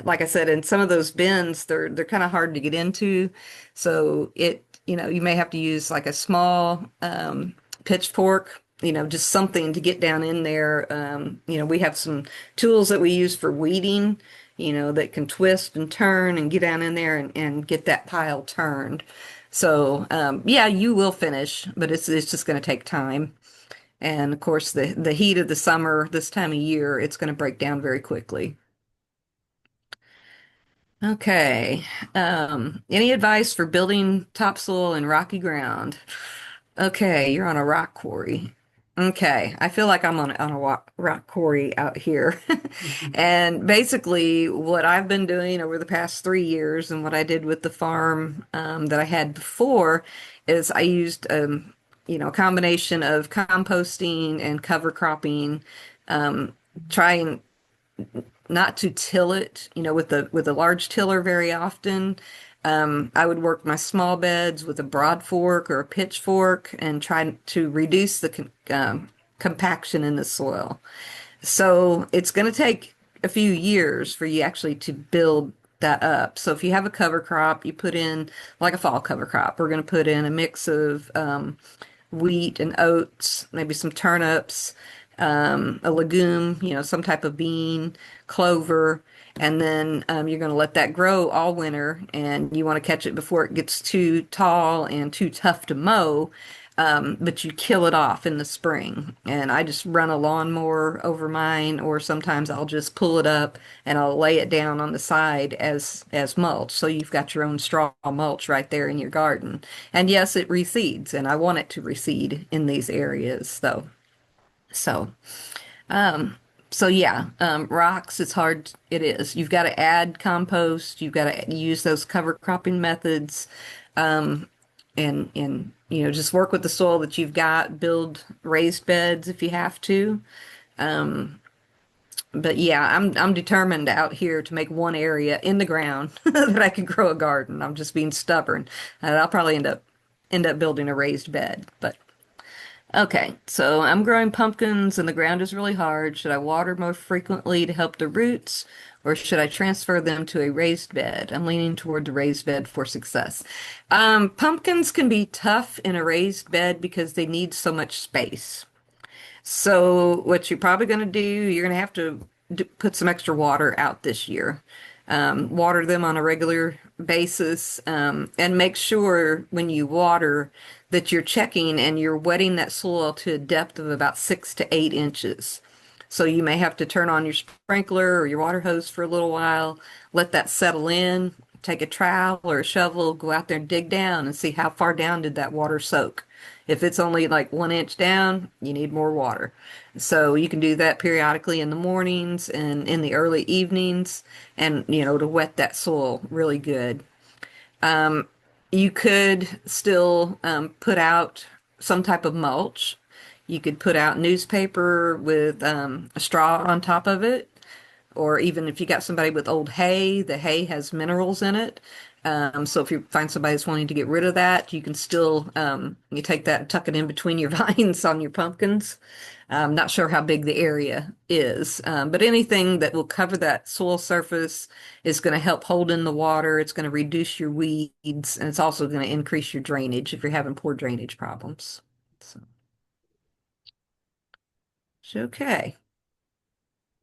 Speaker 1: Like I said, in some of those bins, they're kind of hard to get into. So you may have to use like a small pitchfork, just something to get down in there. We have some tools that we use for weeding, that can twist and turn and get down in there and get that pile turned. So, yeah, you will finish, but it's just going to take time. And of course, the heat of the summer, this time of year, it's going to break down very quickly. Okay. Any advice for building topsoil in rocky ground? Okay, you're on a rock quarry. Okay, I feel like I'm on a rock quarry out here. And basically, what I've been doing over the past 3 years and what I did with the farm that I had before is I used a combination of composting and cover cropping, trying not to till it, with a large tiller very often. I would work my small beds with a broad fork or a pitchfork and try to reduce the compaction in the soil. So it's going to take a few years for you actually to build that up. So if you have a cover crop, you put in like a fall cover crop. We're going to put in a mix of wheat and oats, maybe some turnips, a legume, some type of bean, clover, and then you're going to let that grow all winter, and you want to catch it before it gets too tall and too tough to mow. But you kill it off in the spring. And I just run a lawnmower over mine, or sometimes I'll just pull it up and I'll lay it down on the side as mulch. So you've got your own straw mulch right there in your garden. And yes, it reseeds, and I want it to reseed in these areas, though. So, um, so yeah, rocks, it's hard. It is. You've got to add compost. You've got to use those cover cropping methods, and just work with the soil that you've got. Build raised beds if you have to. But yeah, I'm determined out here to make one area in the ground that I can grow a garden. I'm just being stubborn, and I'll probably end up building a raised bed. But okay, so I'm growing pumpkins and the ground is really hard. Should I water more frequently to help the roots, or should I transfer them to a raised bed? I'm leaning toward the raised bed for success. Pumpkins can be tough in a raised bed because they need so much space. So what you're probably going to do, you're going to have to put some extra water out this year. Water them on a regular basis, and make sure when you water that you're checking and you're wetting that soil to a depth of about 6 to 8 inches. So you may have to turn on your sprinkler or your water hose for a little while, let that settle in, take a trowel or a shovel, go out there and dig down and see how far down did that water soak. If it's only like 1 inch down, you need more water. So you can do that periodically in the mornings and in the early evenings, and to wet that soil really good. You could still put out some type of mulch. You could put out newspaper with a straw on top of it, or even if you got somebody with old hay, the hay has minerals in it. So if you find somebody that's wanting to get rid of that, you can still you take that and tuck it in between your vines on your pumpkins. I'm not sure how big the area is, but anything that will cover that soil surface is going to help hold in the water. It's going to reduce your weeds, and it's also going to increase your drainage if you're having poor drainage problems. So, it's okay.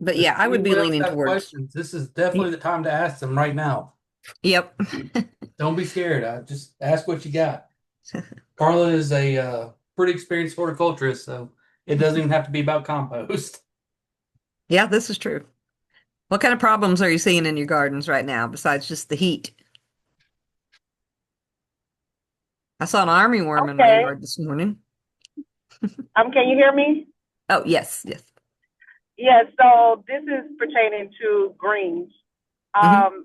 Speaker 1: But
Speaker 2: If
Speaker 1: yeah, I would be
Speaker 2: anyone else
Speaker 1: leaning
Speaker 2: has
Speaker 1: towards.
Speaker 2: questions, this is definitely the time to ask them right now.
Speaker 1: Yep.
Speaker 2: Don't be scared. Just ask what you got. Carla is a pretty experienced horticulturist, so it doesn't even have to be about compost.
Speaker 1: Yeah, this is true. What kind of problems are you seeing in your gardens right now besides just the heat? I saw an armyworm in my
Speaker 3: Okay.
Speaker 1: yard this morning.
Speaker 3: Can you hear me?
Speaker 1: Oh, yes, yes.
Speaker 3: Yes. So this is pertaining to greens.
Speaker 1: Hmm.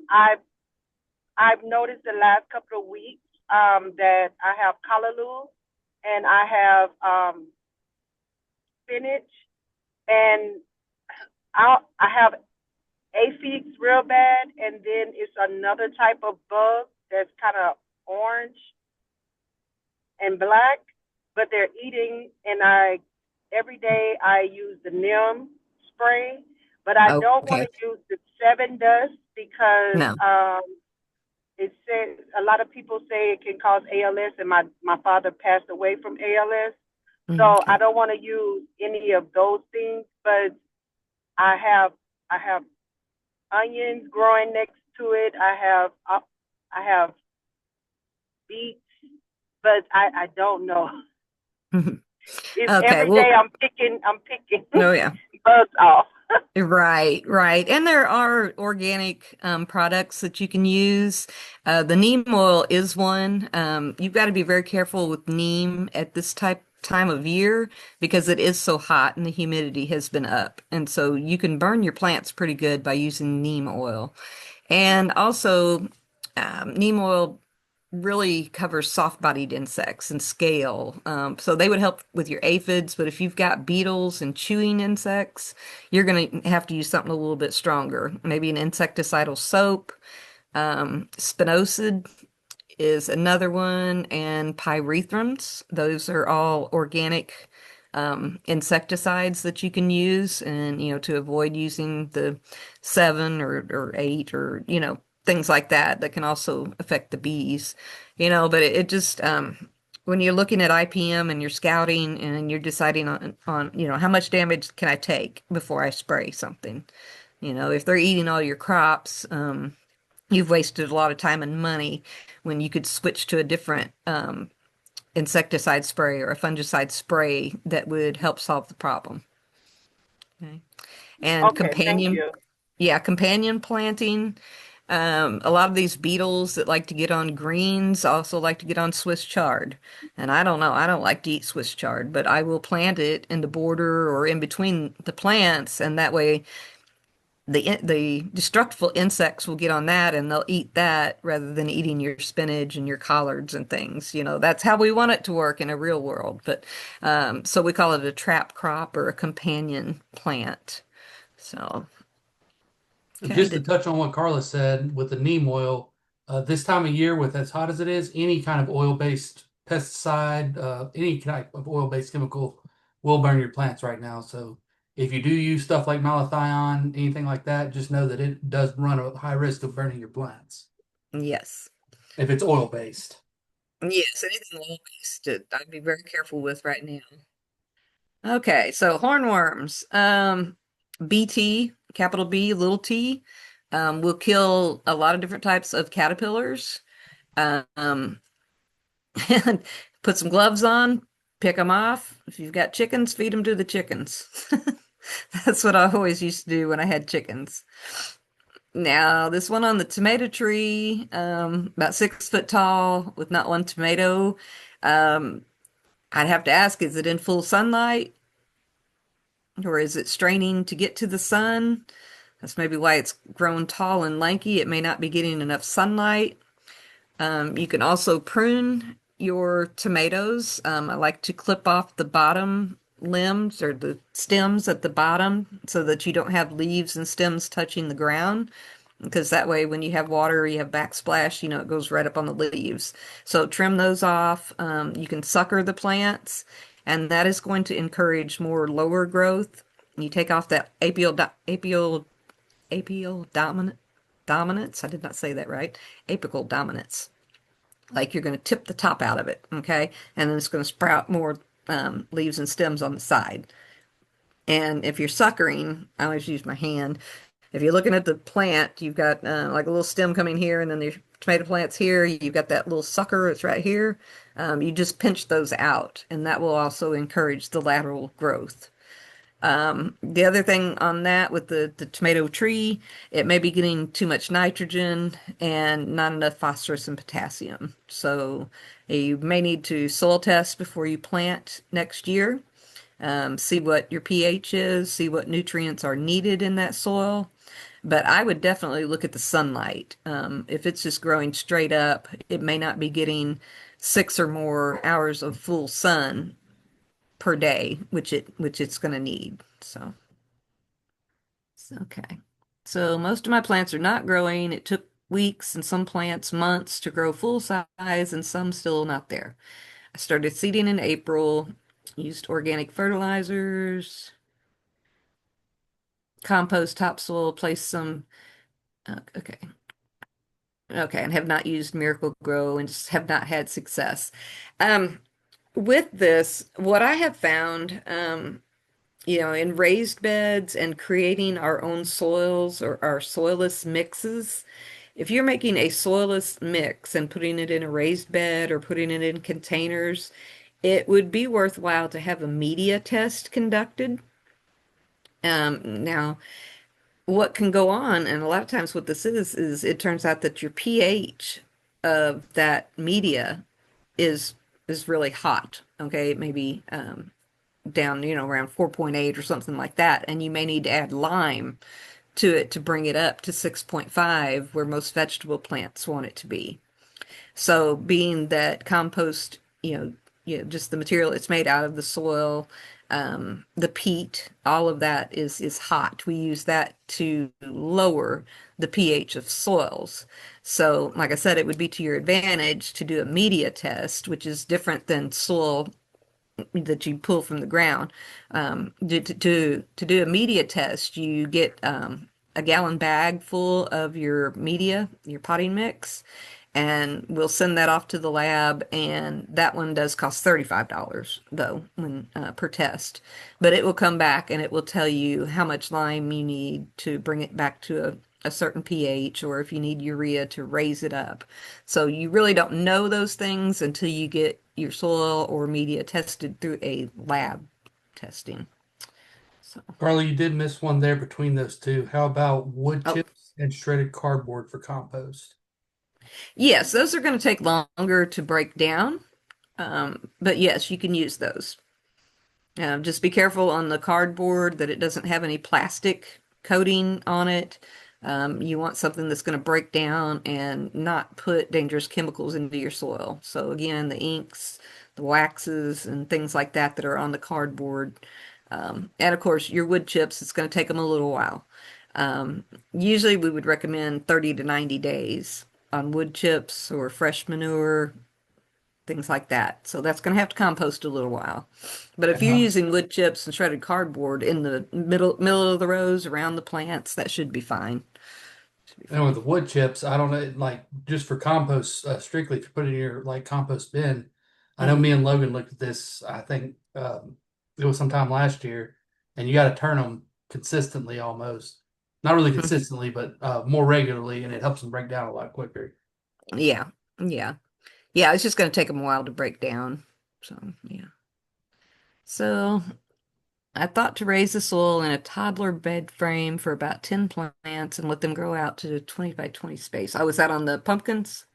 Speaker 3: I've noticed the last couple of weeks that I have callaloo and I have spinach and I have aphids real bad, and then it's another type of bug that's kind of orange and black, but they're eating, and I every day I use the neem spray, but I don't want
Speaker 1: Okay.
Speaker 3: to use the seven dust because
Speaker 1: No.
Speaker 3: it says a lot of people say it can cause ALS, and my father passed away from ALS, so I
Speaker 1: Okay.
Speaker 3: don't want to use any of those things. But I have I have onions growing next to it. I have beets, but I don't know. It's
Speaker 1: Okay.
Speaker 3: every day
Speaker 1: Well,
Speaker 3: I'm picking
Speaker 1: no, yeah.
Speaker 3: bugs off.
Speaker 1: Right, right. And there are organic products that you can use. The neem oil is one. You've got to be very careful with neem at this time of year because it is so hot and the humidity has been up. And so you can burn your plants pretty good by using neem oil. And also, neem oil really covers soft-bodied insects and scale. So they would help with your aphids, but if you've got beetles and chewing insects, you're going to have to use something a little bit stronger. Maybe an insecticidal soap. Spinosad is another one, and pyrethrins. Those are all organic insecticides that you can use, and to avoid using the 7 or 8 or things like that that can also affect the bees. But it just when you're looking at IPM and you're scouting and you're deciding on how much damage can I take before I spray something. If they're eating all your crops, you've wasted a lot of time and money when you could switch to a different insecticide spray or a fungicide spray that would help solve the problem. Okay. And
Speaker 3: Okay, thank you.
Speaker 1: companion planting. A lot of these beetles that like to get on greens also like to get on Swiss chard. And I don't know, I don't like to eat Swiss chard, but I will plant it in the border or in between the plants, and that way the destructive insects will get on that and they'll eat that rather than eating your spinach and your collards and things. That's how we want it to work in a real world. But so we call it a trap crop or a companion plant. So
Speaker 2: Just
Speaker 1: kind
Speaker 2: to
Speaker 1: of,
Speaker 2: touch on what Carla said with the neem oil, this time of year, with as hot as it is, any kind of oil-based pesticide, any type of oil-based chemical will burn your plants right now. So if you do use stuff like malathion, anything like that, just know that it does run a high risk of burning your plants
Speaker 1: yes.
Speaker 2: if it's oil-based.
Speaker 1: Yes, anything oil-based, I'd be very careful with right now. Okay, so hornworms. BT, capital B, little t, will kill a lot of different types of caterpillars. Um, put some gloves on, pick them off. If you've got chickens, feed them to the chickens. That's what I always used to do when I had chickens. Now, this one on the tomato tree, about 6 foot tall with not one tomato. Um, I'd have to ask, is it in full sunlight or is it straining to get to the sun? That's maybe why it's grown tall and lanky. It may not be getting enough sunlight. You can also prune your tomatoes. I like to clip off the bottom limbs or the stems at the bottom so that you don't have leaves and stems touching the ground. Because that way, when you have water, you have backsplash, it goes right up on the leaves. So trim those off. You can sucker the plants, and that is going to encourage more lower growth. You take off that apial dominance. I did not say that right. Apical dominance. Like you're going to tip the top out of it, okay? And then it's going to sprout more leaves and stems on the side. And if you're suckering, I always use my hand. If you're looking at the plant, you've got like a little stem coming here, and then the tomato plant's here. You've got that little sucker, it's right here. You just pinch those out, and that will also encourage the lateral growth. The other thing on that with the tomato tree, it may be getting too much nitrogen and not enough phosphorus and potassium. So you may need to soil test before you plant next year. See what your pH is, see what nutrients are needed in that soil. But I would definitely look at the sunlight. If it's just growing straight up, it may not be getting 6 or more hours of full sun per day, which it's going to need. Okay. So most of my plants are not growing. It took weeks and some plants months to grow full size and some still not there. I started seeding in April, used organic fertilizers, compost topsoil, placed some, okay. Okay, and have not used Miracle Grow and just have not had success. Um, with this, what I have found, in raised beds and creating our own soils or our soilless mixes, if you're making a soilless mix and putting it in a raised bed or putting it in containers, it would be worthwhile to have a media test conducted. Now, what can go on, and a lot of times what this is it turns out that your pH of that media is is really hot. Okay, maybe down, around 4.8 or something like that, and you may need to add lime to it to bring it up to 6.5 where most vegetable plants want it to be. So being that compost, just the material it's made out of the soil, the peat, all of that is hot. We use that to lower the pH of soils. So, like I said, it would be to your advantage to do a media test, which is different than soil that you pull from the ground. To do a media test, you get a gallon bag full of your media, your potting mix, and we'll send that off to the lab. And that one does cost $35 though, when per test. But it will come back and it will tell you how much lime you need to bring it back to a certain pH, or if you need urea to raise it up. So you really don't know those things until you get your soil or media tested through a lab testing. So,
Speaker 2: Carly, you did miss one there between those two. How about wood
Speaker 1: oh,
Speaker 2: chips and shredded cardboard for compost?
Speaker 1: yes, those are going to take longer to break down. But yes, you can use those. Just be careful on the cardboard that it doesn't have any plastic coating on it. You want something that's going to break down and not put dangerous chemicals into your soil. So again, the inks, the waxes, and things like that that are on the cardboard. And of course, your wood chips, it's going to take them a little while. Usually we would recommend 30 to 90 days on wood chips or fresh manure, things like that. So that's going to have to compost a little while. But if
Speaker 2: And
Speaker 1: you're using wood chips and shredded cardboard in the middle of the rows around the plants, that should be fine. Should be
Speaker 2: and with
Speaker 1: fine.
Speaker 2: the wood chips, I don't know, like just for compost, strictly to put in your like compost bin. I know
Speaker 1: Hmm.
Speaker 2: me and Logan looked at this. I think it was sometime last year, and you got to turn them consistently, almost not really consistently, but more regularly, and it helps them break down a lot quicker.
Speaker 1: Yeah, yeah, yeah. It's just going to take them a while to break down. So yeah. So I thought to raise the soil in a toddler bed frame for about 10 plants and let them grow out to 20 by 20 space. Oh, was that on the pumpkins?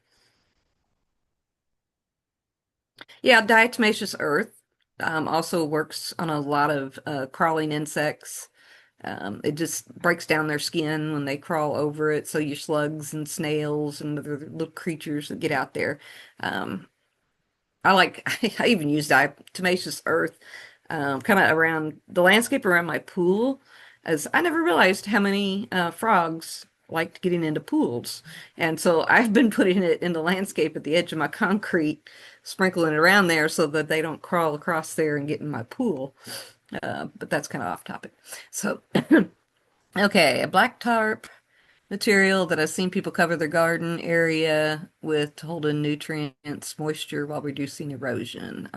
Speaker 1: Yeah, diatomaceous earth also works on a lot of crawling insects. It just breaks down their skin when they crawl over it, so your slugs and snails and other little creatures that get out there. Um, I like, I even use diatomaceous earth kind of around the landscape around my pool, as I never realized how many frogs liked getting into pools. And so I've been putting it in the landscape at the edge of my concrete, sprinkling it around there so that they don't crawl across there and get in my pool. But that's kind of off topic. So, okay, a black tarp material that I've seen people cover their garden area with to hold in nutrients, moisture while reducing erosion.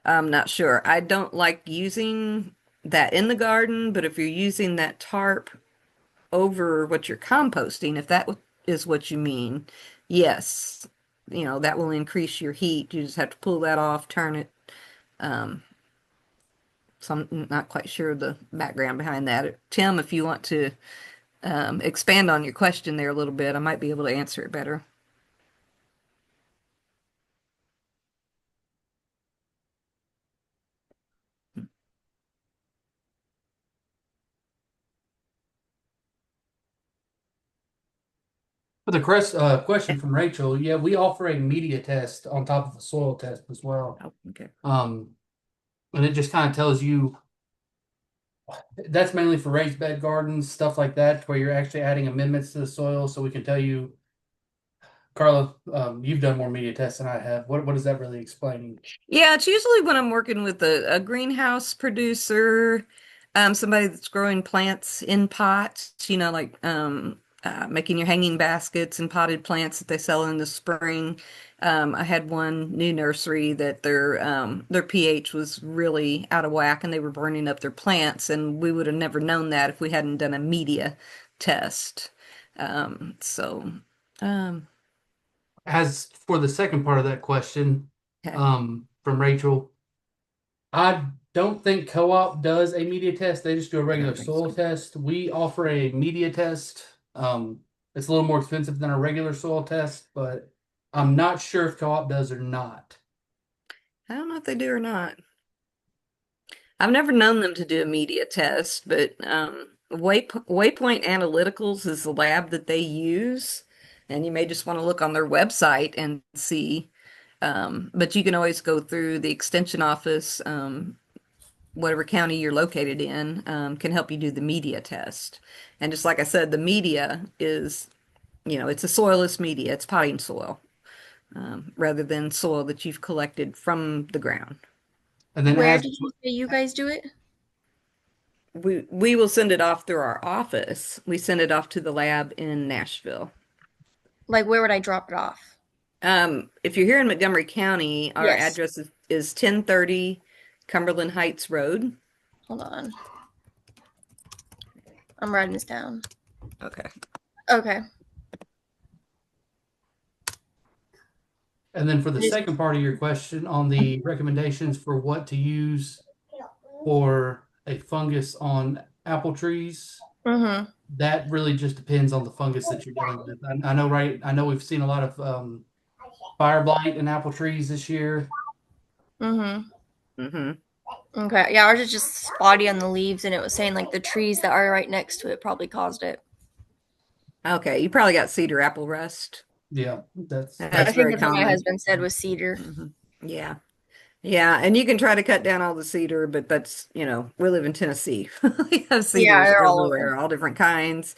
Speaker 1: I'm not sure. I don't like using that in the garden, but if you're using that tarp over what you're composting, if that is what you mean, yes, that will increase your heat. You just have to pull that off, turn it. Um, so I'm not quite sure the background behind that. Tim, if you want to expand on your question there a little bit, I might be able to answer it better.
Speaker 2: For the question from Rachel, yeah, we offer a media test on top of the soil test as well.
Speaker 1: Oh, okay.
Speaker 2: Um, and it just kind of tells you that's mainly for raised bed gardens, stuff like that, where you're actually adding amendments to the soil. So we can tell you, Carla, you've done more media tests than I have. What is that really explaining?
Speaker 1: Yeah, it's usually when I'm working with a greenhouse producer, somebody that's growing plants in pots, like making your hanging baskets and potted plants that they sell in the spring. I had one new nursery that their pH was really out of whack and they were burning up their plants, and we would have never known that if we hadn't done a media test. So, um,
Speaker 2: As for the second part of that question,
Speaker 1: okay,
Speaker 2: from Rachel, I don't think co-op does a media test. They just do a
Speaker 1: I
Speaker 2: regular
Speaker 1: don't think
Speaker 2: soil
Speaker 1: so.
Speaker 2: test. We offer a media test. It's a little more expensive than a regular soil test, but I'm not sure if co-op does or not.
Speaker 1: I don't know if they do or not. I've never known them to do a media test, but Waypoint Analyticals is the lab that they use, and you may just want to look on their website and see. But you can always go through the extension office, whatever county you're located in, can help you do the media test. And just like I said, the media is, it's a soilless media. It's potting soil, rather than soil that you've collected from the ground.
Speaker 2: And then
Speaker 4: Where
Speaker 2: as
Speaker 4: did you say you guys do it?
Speaker 1: We will send it off through our office. We send it off to the lab in Nashville.
Speaker 4: Like, where would I drop it off?
Speaker 1: If you're here in Montgomery County, our
Speaker 4: Yes.
Speaker 1: address is 1030 Cumberland Heights Road.
Speaker 4: Hold on. I'm writing this down.
Speaker 1: Okay.
Speaker 4: Okay.
Speaker 2: and then for the
Speaker 4: Just,
Speaker 2: second part of your question on the recommendations for what to use for a fungus on apple trees,
Speaker 4: mm-hmm.
Speaker 2: that really just depends on the fungus that you're dealing with. I know, right? I know we've seen a lot of fire blight in apple trees this year.
Speaker 4: Mm-hmm.
Speaker 1: Mm-hmm.
Speaker 4: Okay. Yeah, ours is just spotty on the leaves, and it was saying like the trees that are right next to it probably caused it.
Speaker 1: Okay. You probably got cedar apple rust.
Speaker 2: Yeah, that's
Speaker 4: I
Speaker 1: That's
Speaker 2: that's
Speaker 4: think
Speaker 1: very
Speaker 4: that's what my
Speaker 1: common.
Speaker 4: husband said was cedar.
Speaker 1: Hmm. Yeah. Yeah, and you can try to cut down all the cedar, but we live in Tennessee. We have
Speaker 4: Yeah,
Speaker 1: cedars
Speaker 4: they're all over.
Speaker 1: everywhere, all different kinds.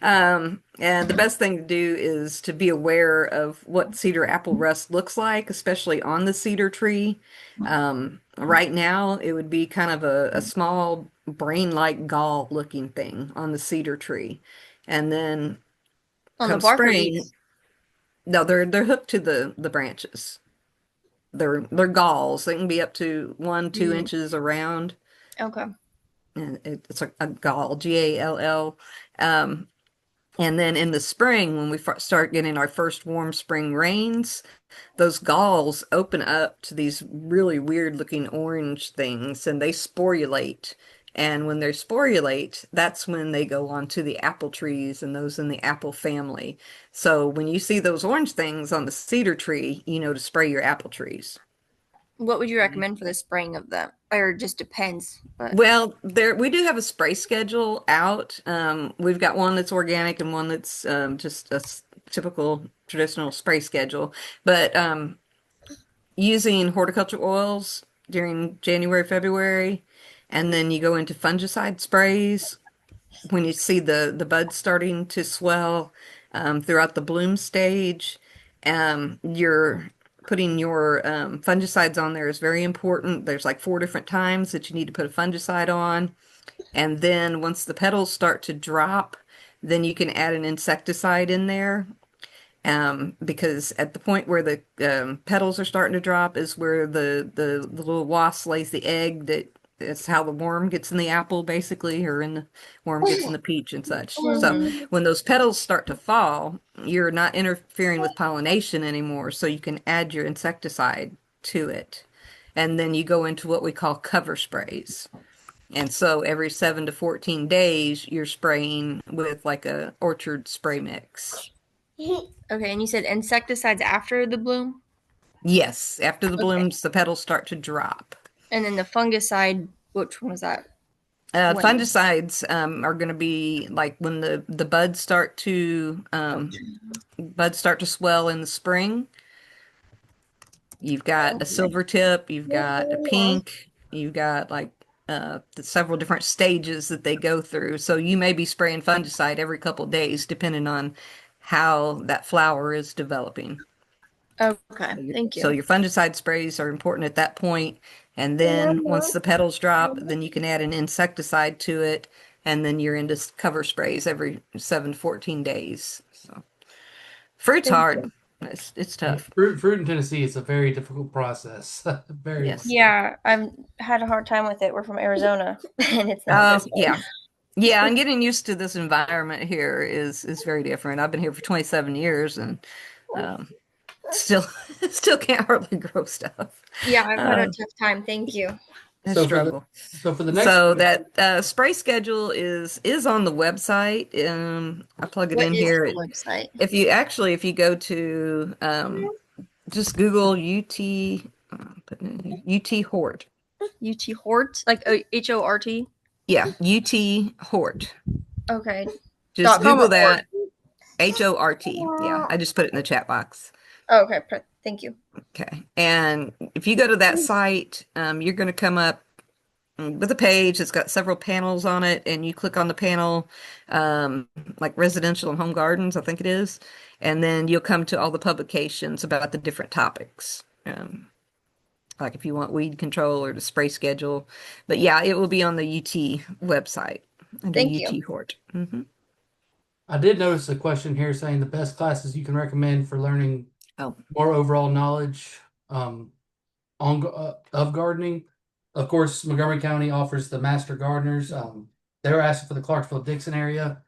Speaker 1: And the best thing to do is to be aware of what cedar apple rust looks like, especially on the cedar tree. Right now, it would be kind of a small brain-like gall looking thing on the cedar tree. And then
Speaker 4: On the
Speaker 1: come
Speaker 4: bark or
Speaker 1: spring,
Speaker 4: leaves?
Speaker 1: no, they're hooked to the branches. They're galls. They can be up to 1, 2
Speaker 4: Mm,
Speaker 1: inches around,
Speaker 4: okay.
Speaker 1: and it's a gall, Gall. And then in the spring, when we start getting our first warm spring rains, those galls open up to these really weird looking orange things and they sporulate. And when they sporulate, that's when they go onto the apple trees and those in the apple family. So when you see those orange things on the cedar tree, you know to spray your apple trees.
Speaker 4: What would you recommend for the spraying of them? Or it just depends. But
Speaker 1: Well, there we do have a spray schedule out. We've got one that's organic and one that's just a typical traditional spray schedule. But using horticultural oils during January, February, and then you go into fungicide sprays when you see the buds starting to swell throughout the bloom stage. You're putting your fungicides on there is very important. There's like 4 different times that you need to put a fungicide on. And then once the petals start to drop, then you can add an insecticide in there. Because at the point where the petals are starting to drop is where the little wasp lays the egg that's how the worm gets in the apple, basically, or in the worm gets in the peach and such. So
Speaker 4: Mhm.
Speaker 1: when those petals start to fall, you're not interfering with pollination anymore, so you can add your insecticide to it. And then you go into what we call cover sprays. And so every 7 to 14 days, you're spraying with like a orchard spray mix.
Speaker 4: Okay, and you said insecticides after the bloom?
Speaker 1: Yes, after the
Speaker 4: Okay.
Speaker 1: blooms, the petals start to drop.
Speaker 4: And then the fungicide, which one was that? When?
Speaker 1: Fungicides are going to be like when the buds start to swell in the spring. You've got a
Speaker 4: Okay.
Speaker 1: silver tip, you've got a pink, you've got like the several different stages that they go through. So you may be spraying fungicide every couple days, depending on how that flower is developing.
Speaker 4: Okay, thank
Speaker 1: So
Speaker 4: you.
Speaker 1: your fungicide sprays are important at that point. And then once the petals drop, then you can add an insecticide to it. And then you're into cover sprays every 7 to 14 days. So fruit's
Speaker 4: Thank
Speaker 1: hard.
Speaker 4: you.
Speaker 1: It's
Speaker 2: Yeah,
Speaker 1: tough.
Speaker 2: fruit in Tennessee is a very difficult process. Very much.
Speaker 1: Yes.
Speaker 4: Yeah, I've had a hard time with it. We're from Arizona, and it's not this
Speaker 1: Yeah.
Speaker 4: way.
Speaker 1: Yeah, and getting used to this environment here is very different. I've been here for 27 years and um, still still can't hardly grow stuff.
Speaker 4: Yeah, I've had a
Speaker 1: Uh,
Speaker 4: tough time. Thank you.
Speaker 1: a
Speaker 2: So for the
Speaker 1: struggle.
Speaker 2: so for the next
Speaker 1: So that spray schedule is on the website. I plug it
Speaker 4: What
Speaker 1: in
Speaker 4: is
Speaker 1: here.
Speaker 4: the website?
Speaker 1: If you go to just Google UT UT Hort.
Speaker 4: UT Hort, like HORT.
Speaker 1: Yeah, UT Hort.
Speaker 4: Okay.
Speaker 1: Just
Speaker 4: .com or
Speaker 1: Google
Speaker 4: org.
Speaker 1: that. HORT. Yeah, I just put it in the chat box.
Speaker 4: Oh, okay, thank you.
Speaker 1: Okay. And if you go to that site, you're going to come up with a page that's got several panels on it, and you click on the panel, like residential and home gardens, I think it is, and then you'll come to all the publications about the different topics. Like if you want weed control or the spray schedule. But yeah, it will be on the UT website under
Speaker 4: Thank you.
Speaker 1: UT Hort.
Speaker 2: I did notice a question here saying the best classes you can recommend for learning
Speaker 1: Oh,
Speaker 2: more overall knowledge um, of gardening. Of course, Montgomery County offers the Master Gardeners. They're asking for the Clarksville-Dixon area.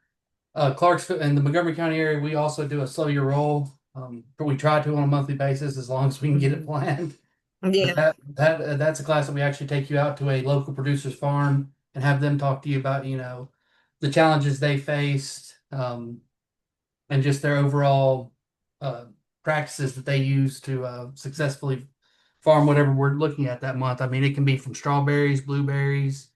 Speaker 2: Clarksville and the Montgomery County area, we also do a slow your roll. But we try to on a monthly basis as long as we can get it planned. But
Speaker 1: yeah.
Speaker 2: that's a class that we actually take you out to a local producer's farm and have them talk to you about, the challenges they faced, and just their overall uh, practices that they use to successfully farm whatever we're looking at that month. I mean, it can be from strawberries, blueberries.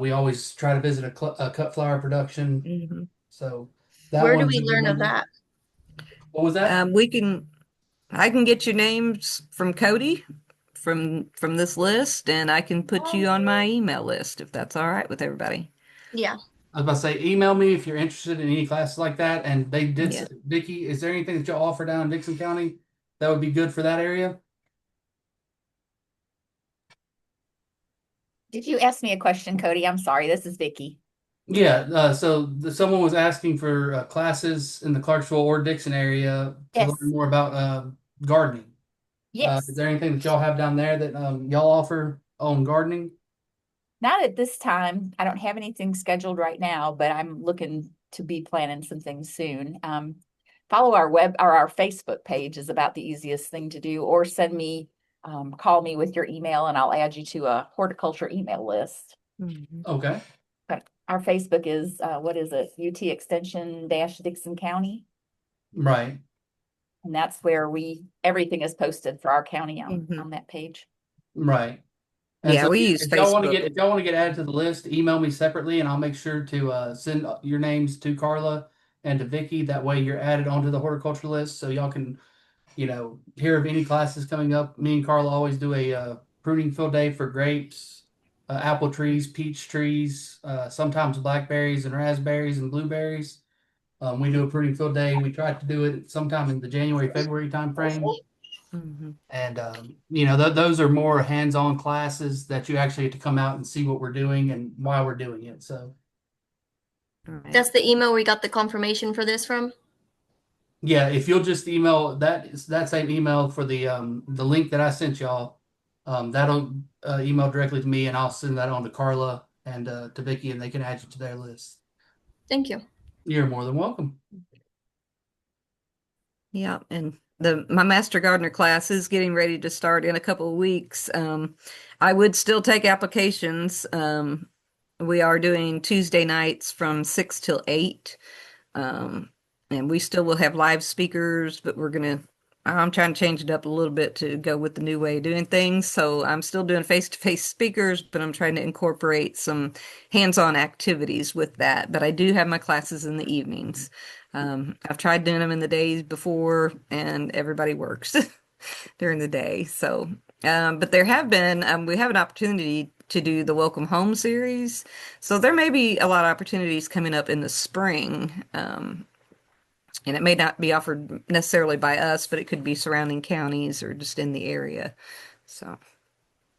Speaker 2: We always try to visit a cut flower production.
Speaker 1: hmm
Speaker 2: So that
Speaker 4: Where do
Speaker 2: one's
Speaker 4: we
Speaker 2: a good
Speaker 4: learn of
Speaker 2: one.
Speaker 4: that?
Speaker 2: What was that?
Speaker 1: I can get your names from Cody from this list, and I can put you on my email list if that's all right with everybody.
Speaker 4: Yeah.
Speaker 2: I was about to say, email me if you're interested in any classes like that. And they did,
Speaker 1: Yeah.
Speaker 2: Vicky, is there anything that y'all offer down in Dixon County that would be good for that area?
Speaker 5: Did you ask me a question, Cody? I'm sorry. This is Vicky.
Speaker 2: Yeah, someone was asking for classes in the Clarksville or Dixon area to learn
Speaker 5: Yes.
Speaker 2: more about gardening. Is
Speaker 5: Yes.
Speaker 2: there anything that y'all have down there that y'all offer on gardening?
Speaker 5: Not at this time. I don't have anything scheduled right now, but I'm looking to be planning some things soon. Follow our web or our Facebook page is about the easiest thing to do, or send me, call me with your email and I'll add you to a horticulture email list.
Speaker 1: Mhm.
Speaker 2: Okay.
Speaker 5: But our Facebook is, what is it? UT Extension dash Dixon County.
Speaker 2: Right.
Speaker 5: And that's where everything is posted for our county
Speaker 1: Mhm.
Speaker 5: on that page.
Speaker 2: Right. And
Speaker 1: Yeah,
Speaker 2: so
Speaker 1: we use Facebook.
Speaker 2: if y'all want to get added to the list, email me separately and I'll make sure to send your names to Carla and to Vicky. That way you're added onto the horticulture list so y'all can, hear of any classes coming up. Me and Carla always do a pruning field day for grapes, apple trees, peach trees, sometimes blackberries and raspberries and blueberries. We do a pruning field day. We try to do it sometime in the January, February timeframe.
Speaker 1: Mhm.
Speaker 2: And those are more hands-on classes that you actually get to come out and see what we're doing and why we're doing it. So
Speaker 1: Right.
Speaker 4: That's the email we got the confirmation for this from.
Speaker 2: yeah, if you'll just email that same email for the link that I sent y'all, that'll email directly to me and I'll send that on to Carla and to Vicky and they can add you to their list.
Speaker 4: Thank you.
Speaker 2: You're more than welcome.
Speaker 1: Yeah, and the my Master Gardener class is getting ready to start in a couple of weeks. I would still take applications. We are doing Tuesday nights from 6 till 8. Um, and we still will have live speakers, but I'm trying to change it up a little bit to go with the new way of doing things. So I'm still doing face-to-face speakers, but I'm trying to incorporate some hands-on activities with that. But I do have my classes in the evenings. I've tried doing them in the days before, and everybody works during the day. So, but we have an opportunity to do the Welcome Home series. So there may be a lot of opportunities coming up in the spring. And it may not be offered necessarily by us, but it could be surrounding counties or just in the area. So,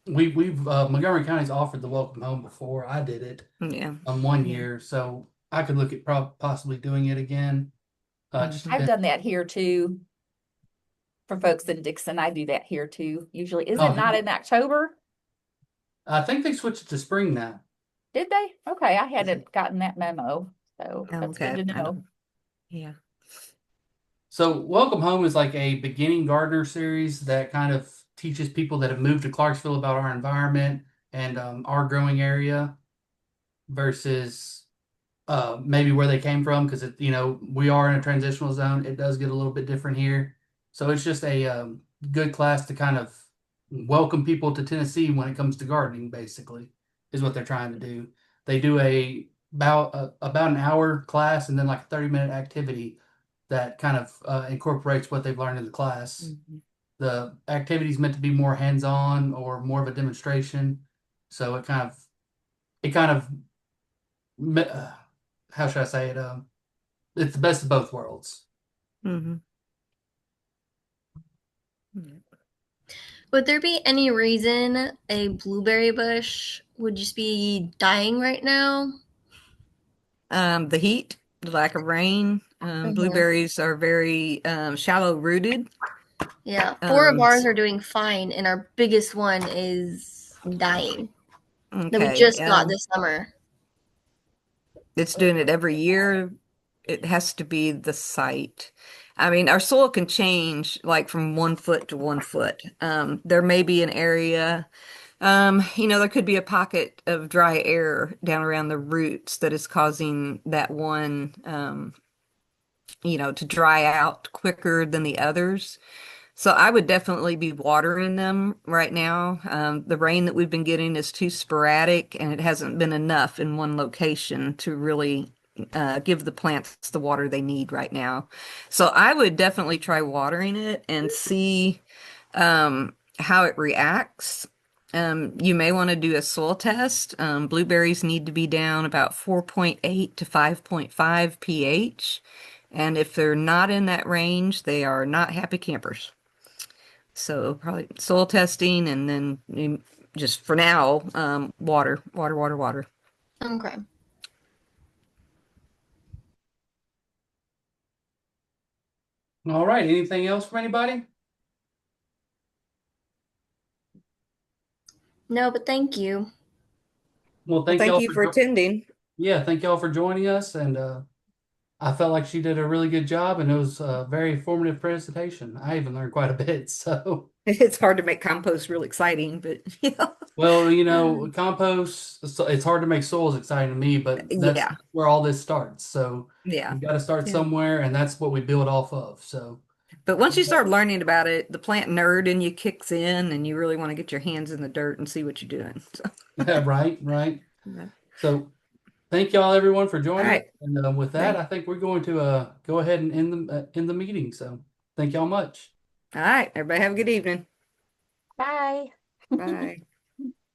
Speaker 2: We've Montgomery County's offered the welcome home before. I did it
Speaker 1: yeah.
Speaker 2: one
Speaker 1: Yeah.
Speaker 2: year, so I could look at possibly doing it again. It just
Speaker 1: Mhm.
Speaker 5: I've
Speaker 2: depends.
Speaker 5: done that here too for folks in Dixon. I do that here too. Usually, is it not
Speaker 2: Oh,
Speaker 5: in October?
Speaker 2: I think they switched it to spring now.
Speaker 5: Did they? Okay, I hadn't gotten that memo, so that's good
Speaker 1: Okay.
Speaker 5: to
Speaker 1: I
Speaker 5: know.
Speaker 1: don't, yeah.
Speaker 2: So, Welcome Home is like a beginning gardener series that kind of teaches people that have moved to Clarksville about our environment and our growing area versus maybe where they came from because we are in a transitional zone. It does get a little bit different here, so it's just a good class to kind of welcome people to Tennessee when it comes to gardening. Basically, is what they're trying to do. They do about an hour class and then like a 30-minute activity that kind of incorporates what they've learned in the class.
Speaker 1: Mhm.
Speaker 2: The activity is meant to be more hands-on or more of a demonstration, so it kind of how should I say it? It's the best of both worlds.
Speaker 1: Mhm. Yeah.
Speaker 4: Would there be any reason a blueberry bush would just be dying right now?
Speaker 1: The heat, the lack of rain.
Speaker 4: Mhm.
Speaker 1: Blueberries are very shallow rooted.
Speaker 4: Yeah, four of
Speaker 1: Um,
Speaker 4: ours are doing fine, and our biggest one is dying that we
Speaker 1: okay.
Speaker 4: just got this summer.
Speaker 1: It's doing it every year. It has to be the site. I mean, our soil can change like from 1 foot to 1 foot. There may be an area, there could be a pocket of dry air down around the roots that is causing that one, to dry out quicker than the others. So I would definitely be watering them right now. The rain that we've been getting is too sporadic and it hasn't been enough in one location to really give the plants the water they need right now. So I would definitely try watering it and see how it reacts. You may want to do a soil test. Blueberries need to be down about 4.8 to 5.5 pH. And if they're not in that range, they are not happy campers. So probably soil testing and then just for now, water, water, water, water.
Speaker 4: Okay.
Speaker 2: All right. Anything else from anybody?
Speaker 4: No, but thank you.
Speaker 2: Well,
Speaker 1: Well,
Speaker 2: thank
Speaker 1: thank
Speaker 2: y'all
Speaker 1: you
Speaker 2: for
Speaker 1: for attending.
Speaker 2: yeah, thank y'all for joining us, and I felt like she did a really good job, and it was a very informative presentation. I even learned quite a bit. So,
Speaker 1: It's hard to make compost real exciting, but
Speaker 2: well, compost, it's hard to make soils exciting to me, but that's
Speaker 1: yeah,
Speaker 2: where all this starts. So,
Speaker 1: yeah,
Speaker 2: you got to start
Speaker 1: yeah.
Speaker 2: somewhere, and that's what we build off of. So,
Speaker 1: But once you start learning about it, the plant nerd in you kicks in, and you really want to get your hands in the dirt and see what you're doing. So,
Speaker 2: right, right.
Speaker 1: yeah.
Speaker 2: So, thank y'all, everyone, for
Speaker 1: All
Speaker 2: joining.
Speaker 1: right.
Speaker 2: And with that,
Speaker 1: Thank.
Speaker 2: I think we're going to go ahead and end the meeting. So, thank y'all much.
Speaker 1: All right. Everybody have a good evening.
Speaker 5: Bye.
Speaker 1: Bye.